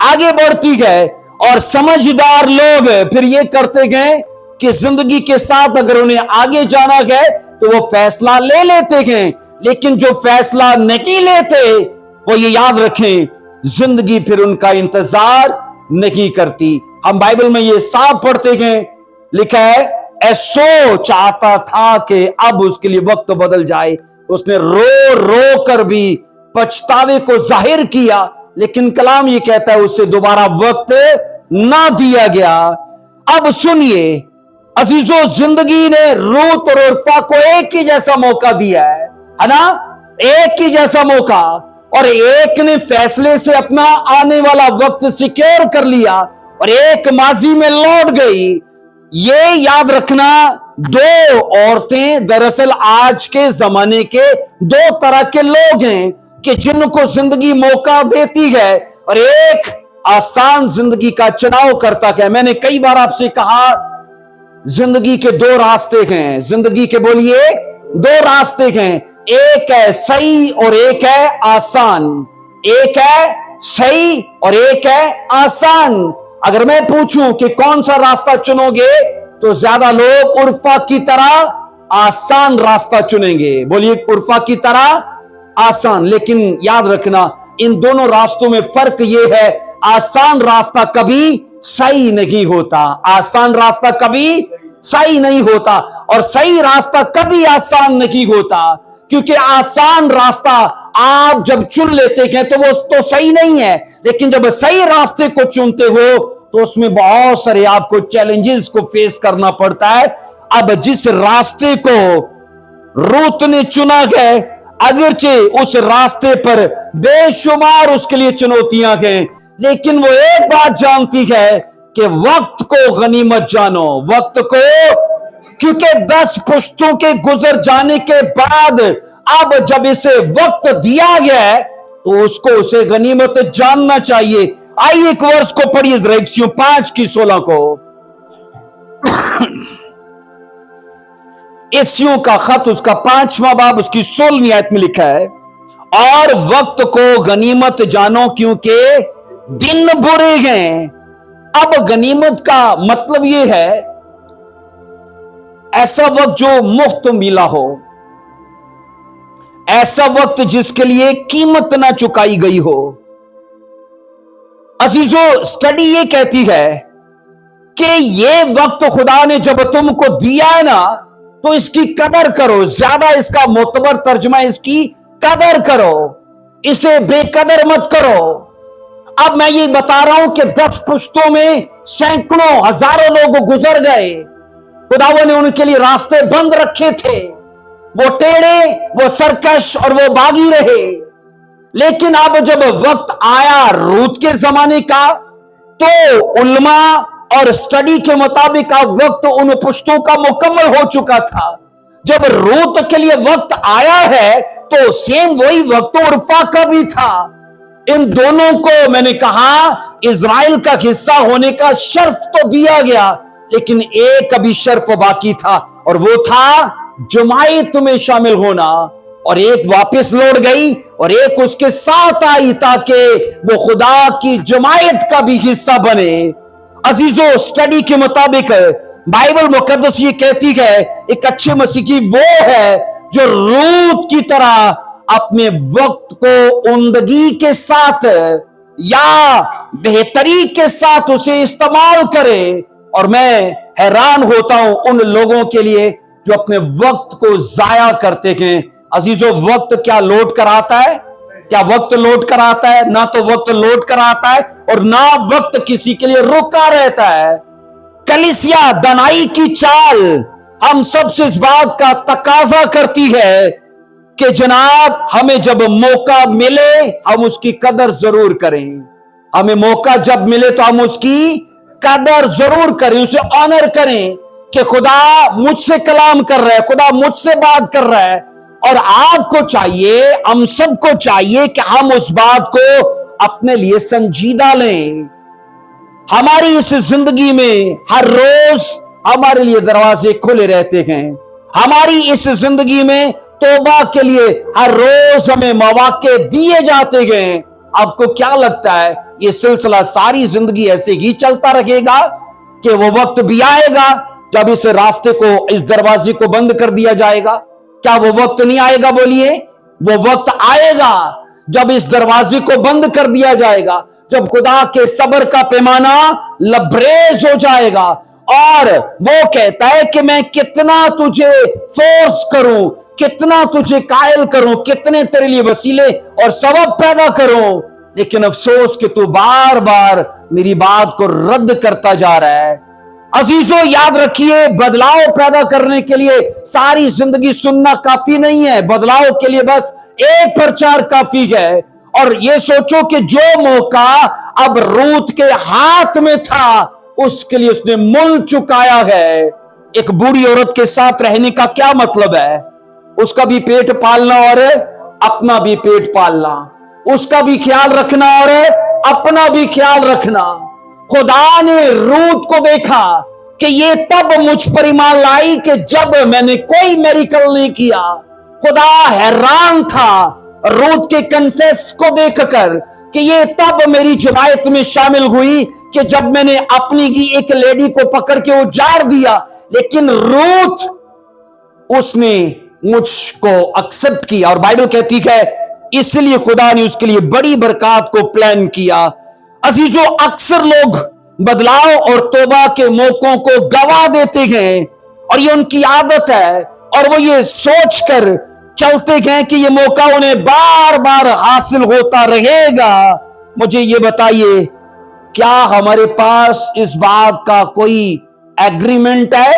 آگے بڑھتی ہے. اور سمجھدار لوگ پھر یہ کرتے گئے کہ زندگی کے ساتھ اگر انہیں آگے جانا گئے تو وہ فیصلہ لے لیتے گئے، لیکن جو فیصلہ نہیں لیتے وہ یہ یاد رکھیں زندگی پھر ان کا انتظار نہیں کرتی. ہم بائبل میں یہ صاف پڑھتے گئے، لکھا ہے ایسو چاہتا تھا کہ اب اس کے لیے وقت بدل جائے، اس نے رو رو کر بھی پچھتاوے کو ظاہر کیا، لیکن کلام یہ کہتا ہے اسے دوبارہ وقت نہ دیا گیا. اب سنیے عزیزو، زندگی نے روت اور عرفہ کو ایک ہی جیسا موقع دیا ہے نا، ایک ہی جیسا موقع، اور ایک نے فیصلے سے اپنا آنے والا وقت سیکیور کر لیا اور ایک ماضی میں لوٹ گئی. یہ یاد رکھنا دو عورتیں دراصل آج کے زمانے کے دو طرح کے لوگ ہیں کہ جن کو زندگی موقع دیتی ہے اور ایک آسان زندگی کا چناؤ کرتا ہے. میں نے کئی بار آپ سے کہا زندگی کے دو راستے ہیں، زندگی کے بولیے دو راستے ہیں، ایک ہے صحیح اور ایک ہے آسان، ایک ہے صحیح اور ایک ہے آسان. اگر میں پوچھوں کہ کون سا راستہ چنو گے تو زیادہ لوگ عرفہ کی طرح آسان راستہ چنیں گے. بولیے عرفہ کی طرح آسان. لیکن یاد رکھنا ان دونوں راستوں میں فرق یہ ہے آسان راستہ کبھی صحیح نہیں ہوتا، آسان راستہ کبھی صحیح نہیں ہوتا، اور صحیح راستہ کبھی آسان نہیں ہوتا، کیونکہ آسان راستہ آپ جب چن لیتے ہیں تو وہ تو صحیح نہیں ہے، لیکن جب صحیح راستے کو چنتے ہو تو اس میں بہت سارے آپ کو چیلنجز کو فیس کرنا پڑتا ہے. اب جس راستے کو روت نے چنا ہے اگرچہ اس راستے پر بے شمار اس کے لیے چنوتیاں ہیں، لیکن وہ ایک بات جانتی ہے کہ وقت کو غنیمت جانو، وقت کو، کیونکہ 10 پشتوں کے گزر جانے کے بعد اب جب اسے وقت دیا گیا ہے تو اس کو اسے غنیمت جاننا چاہیے. آئیے ایک ورس کو پڑھیے ذرا، افسیوں 5:16 کو. افسیوں کا خط اس کا 5واں باب اس کی 16ویں آیت میں لکھا ہے، اور وقت کو غنیمت جانو کیونکہ دن برے ہیں. اب غنیمت کا مطلب یہ ہے ایسا وقت جو مفت ملا ہو، ایسا وقت جس کے لیے قیمت نہ چکائی گئی ہو. عزیزو، سٹڈی یہ کہتی ہے کہ یہ وقت خدا نے جب تم کو دیا ہے نا تو اس کی قدر کرو. زیادہ اس کا معتبر ترجمہ اس کی قدر کرو، اسے بے قدر مت کرو. اب میں یہ بتا رہا ہوں کہ 10 پشتوں میں سینکڑوں ہزاروں لوگ گزر گئے، خداوند نے ان کے لیے راستے بند رکھے تھے، وہ ٹیڑے، وہ سرکش اور وہ باغی رہے. لیکن اب جب وقت آیا روت کے زمانے کا تو علماء اور سٹڈی کے مطابق وقت ان پشتوں کا مکمل ہو چکا تھا. جب روت کے لیے وقت آیا ہے تو سیم وہی وقت عرفہ کا بھی تھا. ان دونوں کو میں نے کہا اسرائیل کا حصہ ہونے کا شرف تو دیا گیا، لیکن ایک ابھی شرف باقی تھا اور وہ تھا جماعت میں شامل ہونا. اور ایک واپس لوٹ گئی اور ایک اس کے ساتھ آئی تاکہ وہ خدا کی جماعت کا بھی حصہ بنے. अजीजों, स्टडी के मुताबिक बाइबल मुकद्दस ये कहती है एक अच्छे मसीही वो है जो रूत की तरह अपने वक्त को उम्दगी के साथ या बेहतरी के साथ उसे इस्तेमाल करे। और मैं हैरान होता हूं उन लोगों के लिए जो अपने वक्त को जाया करते हैं। अजीजों, वक्त क्या लौट कर आता है? क्या वक्त लौट कर आता है? ना तो वक्त लौट कर आता है और ना वक्त किसी के लिए रुका रहता है। कलीसिया दनाई की चाल हम सबसे इस बात का तकाजा करती है कि जनाब, हमें जब मौका मिले हम उसकी कदर जरूर करें। हमें मौका जब मिले तो हम उसकी कदर जरूर करें, उसे ऑनर करें कि खुदा मुझसे कलाम कर रहा है, खुदा मुझसे बात कर रहा है। और आपको चाहिए, हम सबको चाहिए कि हम उस बात को अपने लिए संजीदा लें। हमारी इस जिंदगी में हर रोज हमारे लिए दरवाजे खुले रहते हैं। हमारी इस जिंदगी में तौबा के लिए हर रोज हमें मौके दिए जाते हैं। आपको क्या लगता है ये सिलसिला सारी जिंदगी ऐसे ही चलता रहेगा कि वो वक्त भी आएगा जब इस रास्ते को, इस दरवाजे को बंद कर दिया जाएगा? क्या वो वक्त नहीं आएगा? बोलिए, वो वक्त आएगा जब इस दरवाजे को बंद कर दिया जाएगा, जब खुदा के सब्र का पैमाना लबरेज हो जाएगा और वो कहता है कि मैं कितना तुझे फोर्स करूं, कितना तुझे कायल करूं, कितने तेरे लिए वसीले और सबब पैदा करूं, लेकिन अफसोस कि तू बार बार मेरी बात को रद्द करता जा रहा है। अजीजों, याद रखिए, बदलाव पैदा करने के लिए सारी जिंदगी सुनना काफी नहीं है। बदलाव के लिए बस एक प्रचार काफी है। और ये सोचो कि जो मौका अब रूत के हाथ में था उसके लिए उसने मूल्य चुकाया है। एक बूढ़ी औरत के साथ रहने का क्या मतलब है? उसका भी पेट पालना और अपना भी पेट पालना, उसका भी ख्याल रखना और अपना भी ख्याल रखना। खुदा ने रूत को देखा कि ये तब मुझ पर ईमान लाई कि जब मैंने कोई मेरिकल नहीं किया। खुदा हैरान था रूत के कन्फेस को देखकर कि ये तब मेरी जमायत में शामिल हुई कि जब मैंने अपनी की एक लेडी को पकड़ के उजाड़ दिया। लेकिन रूत, उसने मुझको एक्सेप्ट किया और बाइबल कहती है इसलिए खुदा ने उसके लिए बड़ी बरकत को प्लान किया। अजीजों, अक्सर लोग बदलाव और तौबा के मौकों को गवा देते हैं और ये उनकी आदत है और वो ये सोचकर चलते हैं कि ये मौका उन्हें बार बार हासिल होता रहेगा। मुझे ये बताइए, क्या हमारे पास इस बात का कोई एग्रीमेंट है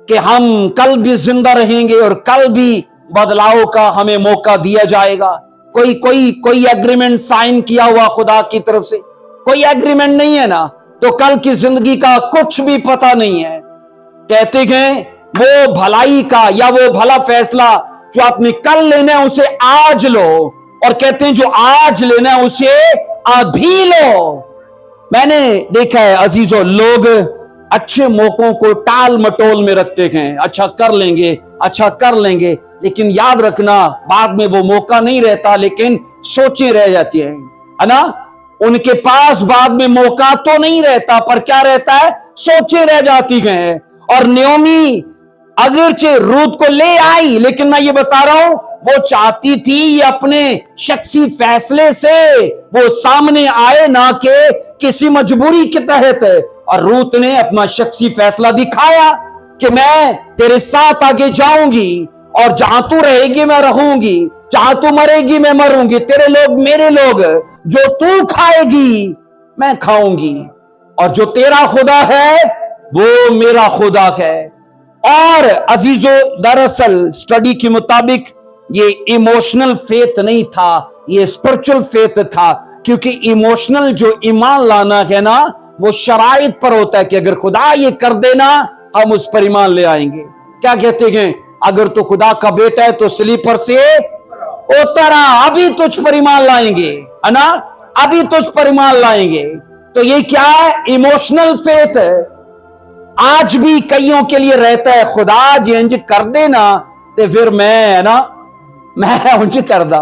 कि हम कल भी जिंदा रहेंगे और कल भी बदलाव का हमें मौका दिया जाएगा? कोई एग्रीमेंट साइन किया हुआ खुदा की तरफ से? कोई एग्रीमेंट नहीं है ना, तो कल की जिंदगी का कुछ भी पता नहीं है। कहते हैं वो भलाई का या वो भला फैसला जो आपने कल लेना है उसे आज लो, और कहते हैं जो आज लेना है उसे अभी लो। मैंने देखा है अजीजों, लोग अच्छे मौकों को टाल मटोल में रखते हैं। अच्छा कर लेंगे, अच्छा कर लेंगे, लेकिन याद रखना बाद में वो मौका नहीं रहता, लेकिन सोचें रह जाती हैं, है ना। उनके पास बाद में मौका तो नहीं रहता, पर क्या रहता है, सोचें रह जाती हैं। और नयोमी अगरचे रूत को ले आई, लेकिन मैं ये बता रहा हूं वो चाहती थी ये अपने शख्सी फैसले से वो सामने आए, ना कि किसी मजबूरी के तहत। और रूत ने अपना शख्सी फैसला दिखाया कि मैं तेरे साथ आगे जाऊंगी और जहां तू रहेगी मैं रहूंगी, जहां तू मरेगी मैं मरूंगी, तेरे लोग मेरे लोग, जो तू खाएगी मैं खाऊंगी, और जो तेरा खुदा है वो मेरा खुदा है। और अजीजों, दरअसल स्टडी के मुताबिक ये इमोशनल फेथ नहीं था, ये स्पिरिचुअल फेथ था, क्योंकि इमोशनल जो ईमान लाना है ना वो शराइत पर होता है कि अगर खुदा ये कर देना हम उस पर ईमान ले आएंगे। क्या कहते हैं, अगर तू खुदा का बेटा है तो स्लीपर से उतर आ, अभी तुझ पर ईमान लाएंगे, है ना, अभी तुझ पर ईमान लाएंगे। तो ये क्या है, इमोशनल फेथ है। आज भी कईयों के लिए रहता है खुदा जी इंज कर देना तो फिर मैं, है ना, मैं उंज कर दा।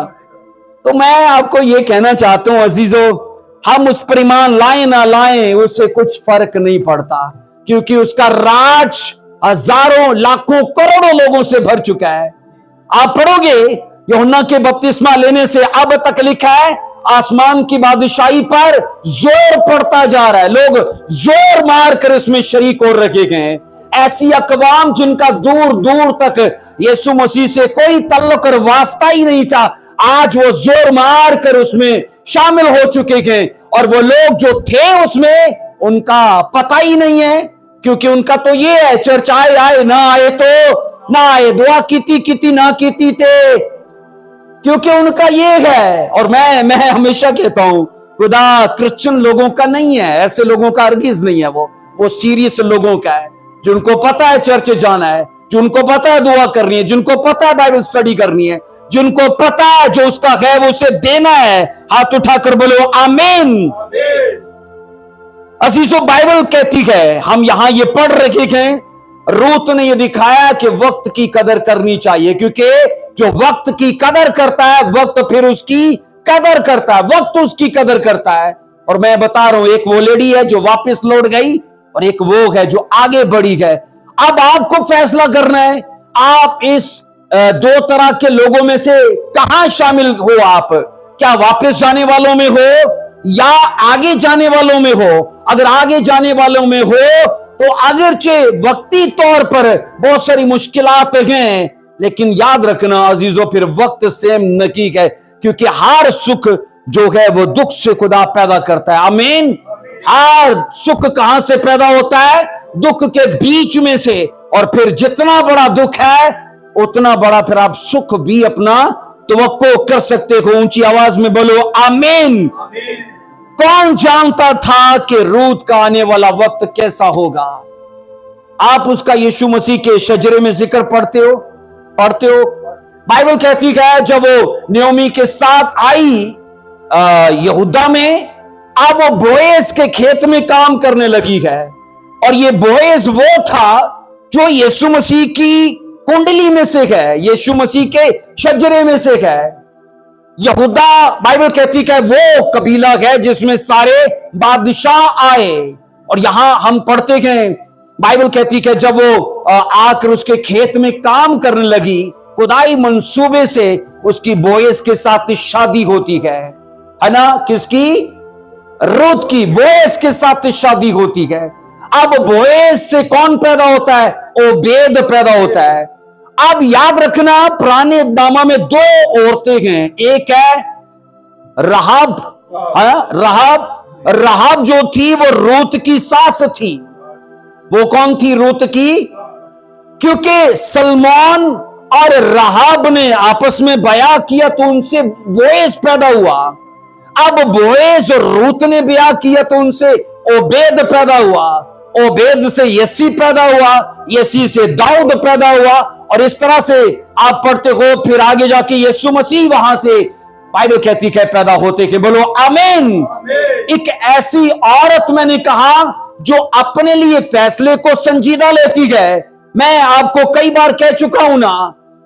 तो मैं आपको ये कहना चाहता हूं अजीजों, हम उस पर ईमान लाएं ना लाएं उससे कुछ फर्क नहीं पड़ता, क्योंकि उसका राज हजारों लाखों करोड़ों लोगों से भर चुका है। आप पढ़ोगे यूहन्ना के बपतिस्मा लेने से अब तक लिखा है आसमान की बादशाही पर जोर पड़ता जा रहा है, लोग जोर मारकर इसमें शरीक हो रखे गए हैं। ऐसी अकवाम जिनका दूर दूर तक यीशु मसीह से कोई तल्लुक और वास्ता ही नहीं था, आज वो जोर मार कर उसमें शामिल हो चुके हैं। और वो लोग जो थे उसमें उनका पता ही नहीं है, क्योंकि उनका तो ये है चर्च आए आए ना आए तो ना आए, दुआ कीती ना कीती थे, क्योंकि उनका ये है। और मैं हमेशा कहता हूं खुदा क्रिश्चियन लोगों का नहीं है, ऐसे लोगों का हरगिज नहीं है, वो सीरियस लोगों का है, जिनको पता है चर्च जाना है, जिनको पता है दुआ करनी है, जिनको पता है बाइबल स्टडी करनी है, जिनको पता है जो उसका है वो उसे देना है। हाथ उठाकर बोलो आमीन। अजीजों, बाइबल कहती है, हम यहां ये पढ़ रखे हैं, रूत ने ये दिखाया कि वक्त की कदर करनी चाहिए, क्योंकि जो वक्त की कदर करता है वक्त फिर उसकी कदर करता है, वक्त उसकी कदर करता है। और मैं बता रहा हूं, एक वो लेडी है जो वापस लौट गई और एक वो है जो आगे बढ़ी है। अब आपको फैसला करना है, आप इस दो तरह के लोगों में से कहां शामिल हो। आप क्या वापस जाने वालों में हो या आगे जाने वालों में हो? अगर आगे जाने वालों में हो तो अगरचे वक्ती तौर पर बहुत सारी मुश्किलात हैं, लेकिन याद रखना अजीजों, फिर वक्त सेम नकीक है, क्योंकि हर सुख जो है वो दुख से खुदा पैदा करता है। आमीन। हर सुख कहां से पैदा होता है? दुख के बीच में से। और फिर जितना बड़ा दुख है उतना बड़ा फिर आप सुख भी अपना तवक्को कर सकते हो। ऊंची आवाज में बोलो आमीन। कौन जानता था कि रूत का आने वाला वक्त कैसा होगा? आप उसका यीशु मसीह के शजरे में जिक्र पढ़ते हो। बाइबल कहती है जब वो नयोमी के साथ आई यहूदा में, अब वो बोएज के खेत में काम करने लगी है। और ये बोएज वो था जो यीशु मसीह की कुंडली में से है, यीशु मसीह के शजरे में से है। यहूदा बाइबल कहती है वो कबीला है जिसमें सारे बादशाह आए। और यहां हम पढ़ते हैं, बाइबल कहती है जब वो आकर उसके खेत में काम करने लगी, खुदाई मंसूबे से उसकी बोएज के साथ शादी होती है ना? किसकी? रूत की। बोएज के साथ शादी होती है। अब बोएज से कौन पैदा होता है? ओबेद पैदा होता है। अब याद रखना, पुराने नामा में दो औरतें हैं, एक है राहाब। राहाब जो थी वो रूत की सास थी। वो कौन थी? रूत की। क्योंकि सलमान और राहाब ने आपस में बयाह किया तो उनसे बोएज पैदा हुआ। अब बोएज और रूत ने ब्याह किया तो उनसे ओबेद पैदा हुआ। ओबेद से यसी पैदा हुआ, यसी से दाऊद पैदा हुआ। और इस तरह से आप पढ़ते हो, फिर आगे जाके यीशु मसीह वहां से बाइबल कहती है पैदा होते के। बोलो आमीन। एक ऐसी औरत मैंने कहा जो अपने लिए फैसले को संजीदा लेती है। मैं आपको कई बार कह चुका हूं ना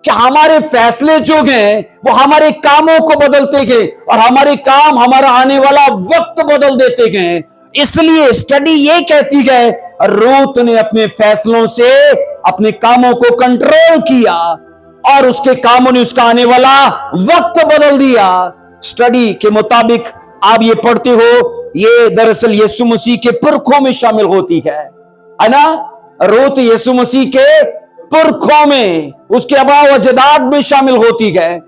कि हमारे फैसले जो हैं वो हमारे कामों को बदलते हैं और हमारे काम हमारा आने वाला वक्त बदल देते हैं। इसलिए स्टडी ये कहती है रूत ने अपने फैसलों से अपने कामों को कंट्रोल किया और उसके कामों ने उसका आने वाला वक्त बदल दिया। स्टडी के मुताबिक आप ये पढ़ते हो, ये दरअसल यीशु मसीह के पुरखों में शामिल होती है ना? रूत यीशु मसीह के पुरखों में, उसके अबाव अजदाद में शामिल होती है।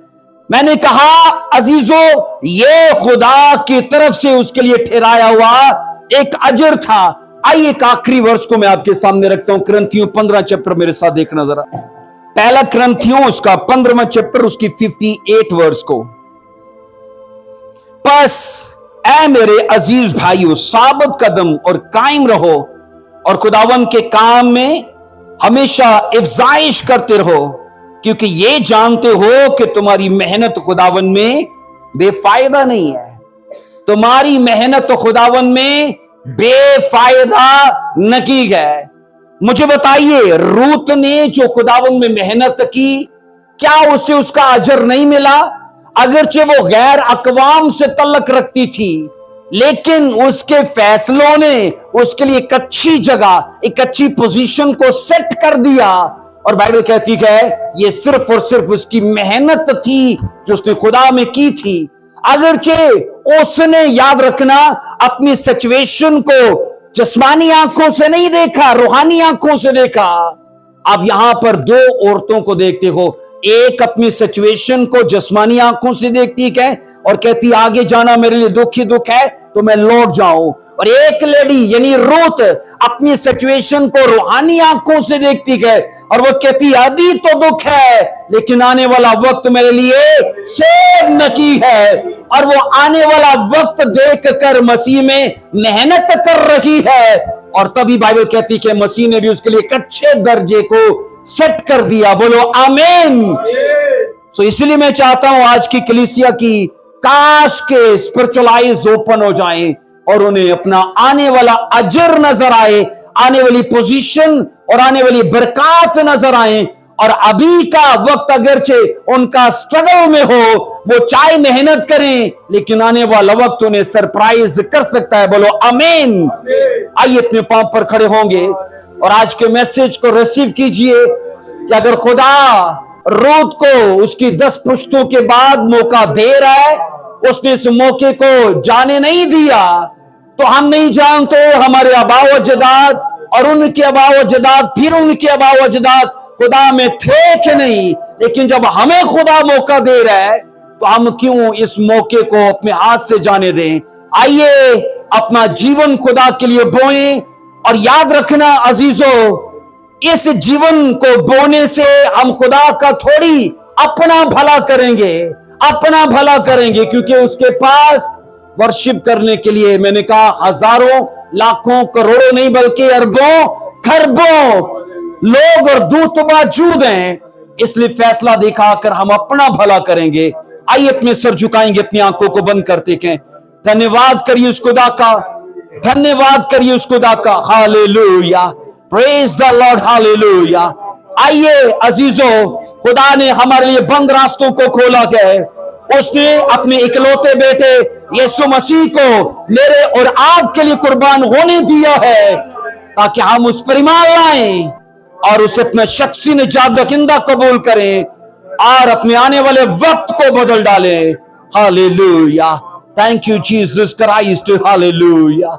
मैंने कहा अजीजों, ये खुदा की तरफ से उसके लिए ठहराया हुआ एक अजर था। आइए एक आखिरी वर्ष को मैं आपके सामने रखता हूं, क्रंथियों 15 चैप्टर मेरे साथ देखना जरा। पहला क्रंथियों उसका 15वां चैप्टर उसकी 58 वर्ष को। बस ऐ मेरे अजीज भाइयों, साबित कदम और कायम रहो और खुदावन के काम में हमेशा इफ्जाइश करते रहो, क्योंकि ये जानते हो कि तुम्हारी मेहनत खुदावन में बेफायदा नहीं है। तुम्हारी मेहनत तो खुदावन में बेफायदा नहीं है। मुझे बताइए, रूत ने जो खुदावन में मेहनत की, क्या उसे उसका अजर नहीं मिला? अगरचे वो गैर अकवाम से तल्लक रखती थी, लेकिन उसके फैसलों ने उसके लिए एक अच्छी जगह, एक अच्छी पोजीशन को सेट कर दिया। और बाइबल कहती है ये सिर्फ और सिर्फ उसकी मेहनत थी जो उसने खुदा में की थी। अगरचे उसने, याद रखना, अपनी सिचुएशन को जिस्मानी आंखों से नहीं देखा, रूहानी आंखों से देखा। आप यहां पर दो औरतों को देखते हो, एक अपनी सिचुएशन को जिस्मानी आंखों से देखती है और कहती आगे जाना मेरे लिए दुख ही दुख है तो मैं लौट जाऊं, और एक लेडी यानी रूथ अपनी सिचुएशन को रूहानी आंखों से देखती है और वो कहती अभी तो दुख है लेकिन आने वाला वक्त मेरे लिए सेब नकी है, और वो आने वाला वक्त देखकर मसीह में मेहनत कर रही है। और तभी बाइबल कहती कि मसीह ने भी उसके लिए एक अच्छे दर्जे को सेट कर दिया। बोलो आमीन। सो इसलिए मैं चाहता हूं आज की कलीसिया की काश के स्पिरिचुअल आईज ओपन हो जाएं और उन्हें अपना आने वाला अजर नजर आए, आने वाली पोजीशन और आने वाली बरकत नजर आए। और अभी का वक्त अगरचे उनका स्ट्रगल में हो, वो चाहे मेहनत करें लेकिन आने वाला वक्त उन्हें सरप्राइज कर सकता है। बोलो आमीन। आइए अपने पांव पर खड़े होंगे और आज के मैसेज को रिसीव कीजिए कि अगर खुदा रूथ को उसकी 10 पुश्तों के बाद मौका दे रहा है, उसने इस मौके को जाने नहीं दिया, तो हम नहीं जानते हमारे आबाओ अजदाद और उनके आबाओ अजदाद फिर उनके आबाओ अजदाद खुदा में थे कि नहीं। लेकिन जब हमें खुदा मौका दे रहा है तो हम क्यों इस मौके को अपने हाथ से जाने दें। आइए अपना जीवन खुदा के लिए बोएं और याद रखना अजीजों, इस जीवन को बोने से हम खुदा का थोड़ी अपना भला करेंगे, अपना भला करेंगे, क्योंकि उसके पास वर्शिप करने के लिए मैंने कहा हजारों लाखों करोड़ों नहीं बल्कि अरबों खरबों लोग और दूत मौजूद हैं। इसलिए फैसला दिखाकर हम अपना भला करेंगे। आइए अपने सर झुकाएंगे, अपनी आंखों को बंद करते हैं। धन्यवाद करिए उस खुदा का, धन्यवाद करिए उस खुदा का। Hallelujah, praise the Lord, hallelujah. आइए अजीजों, खुदा ने हमारे लिए बंद रास्तों को खोला है। उसने अपने इकलौते बेटे यीशु मसीह को मेरे और आपके लिए कुर्बान होने दिया है ताकि हम उस पर ईमान लाएं और उसे अपना शख्सी निजात दहिंदा कबूल करें और अपने आने वाले वक्त को बदल डालें। Hallelujah, thank you Jesus Christ, hallelujah.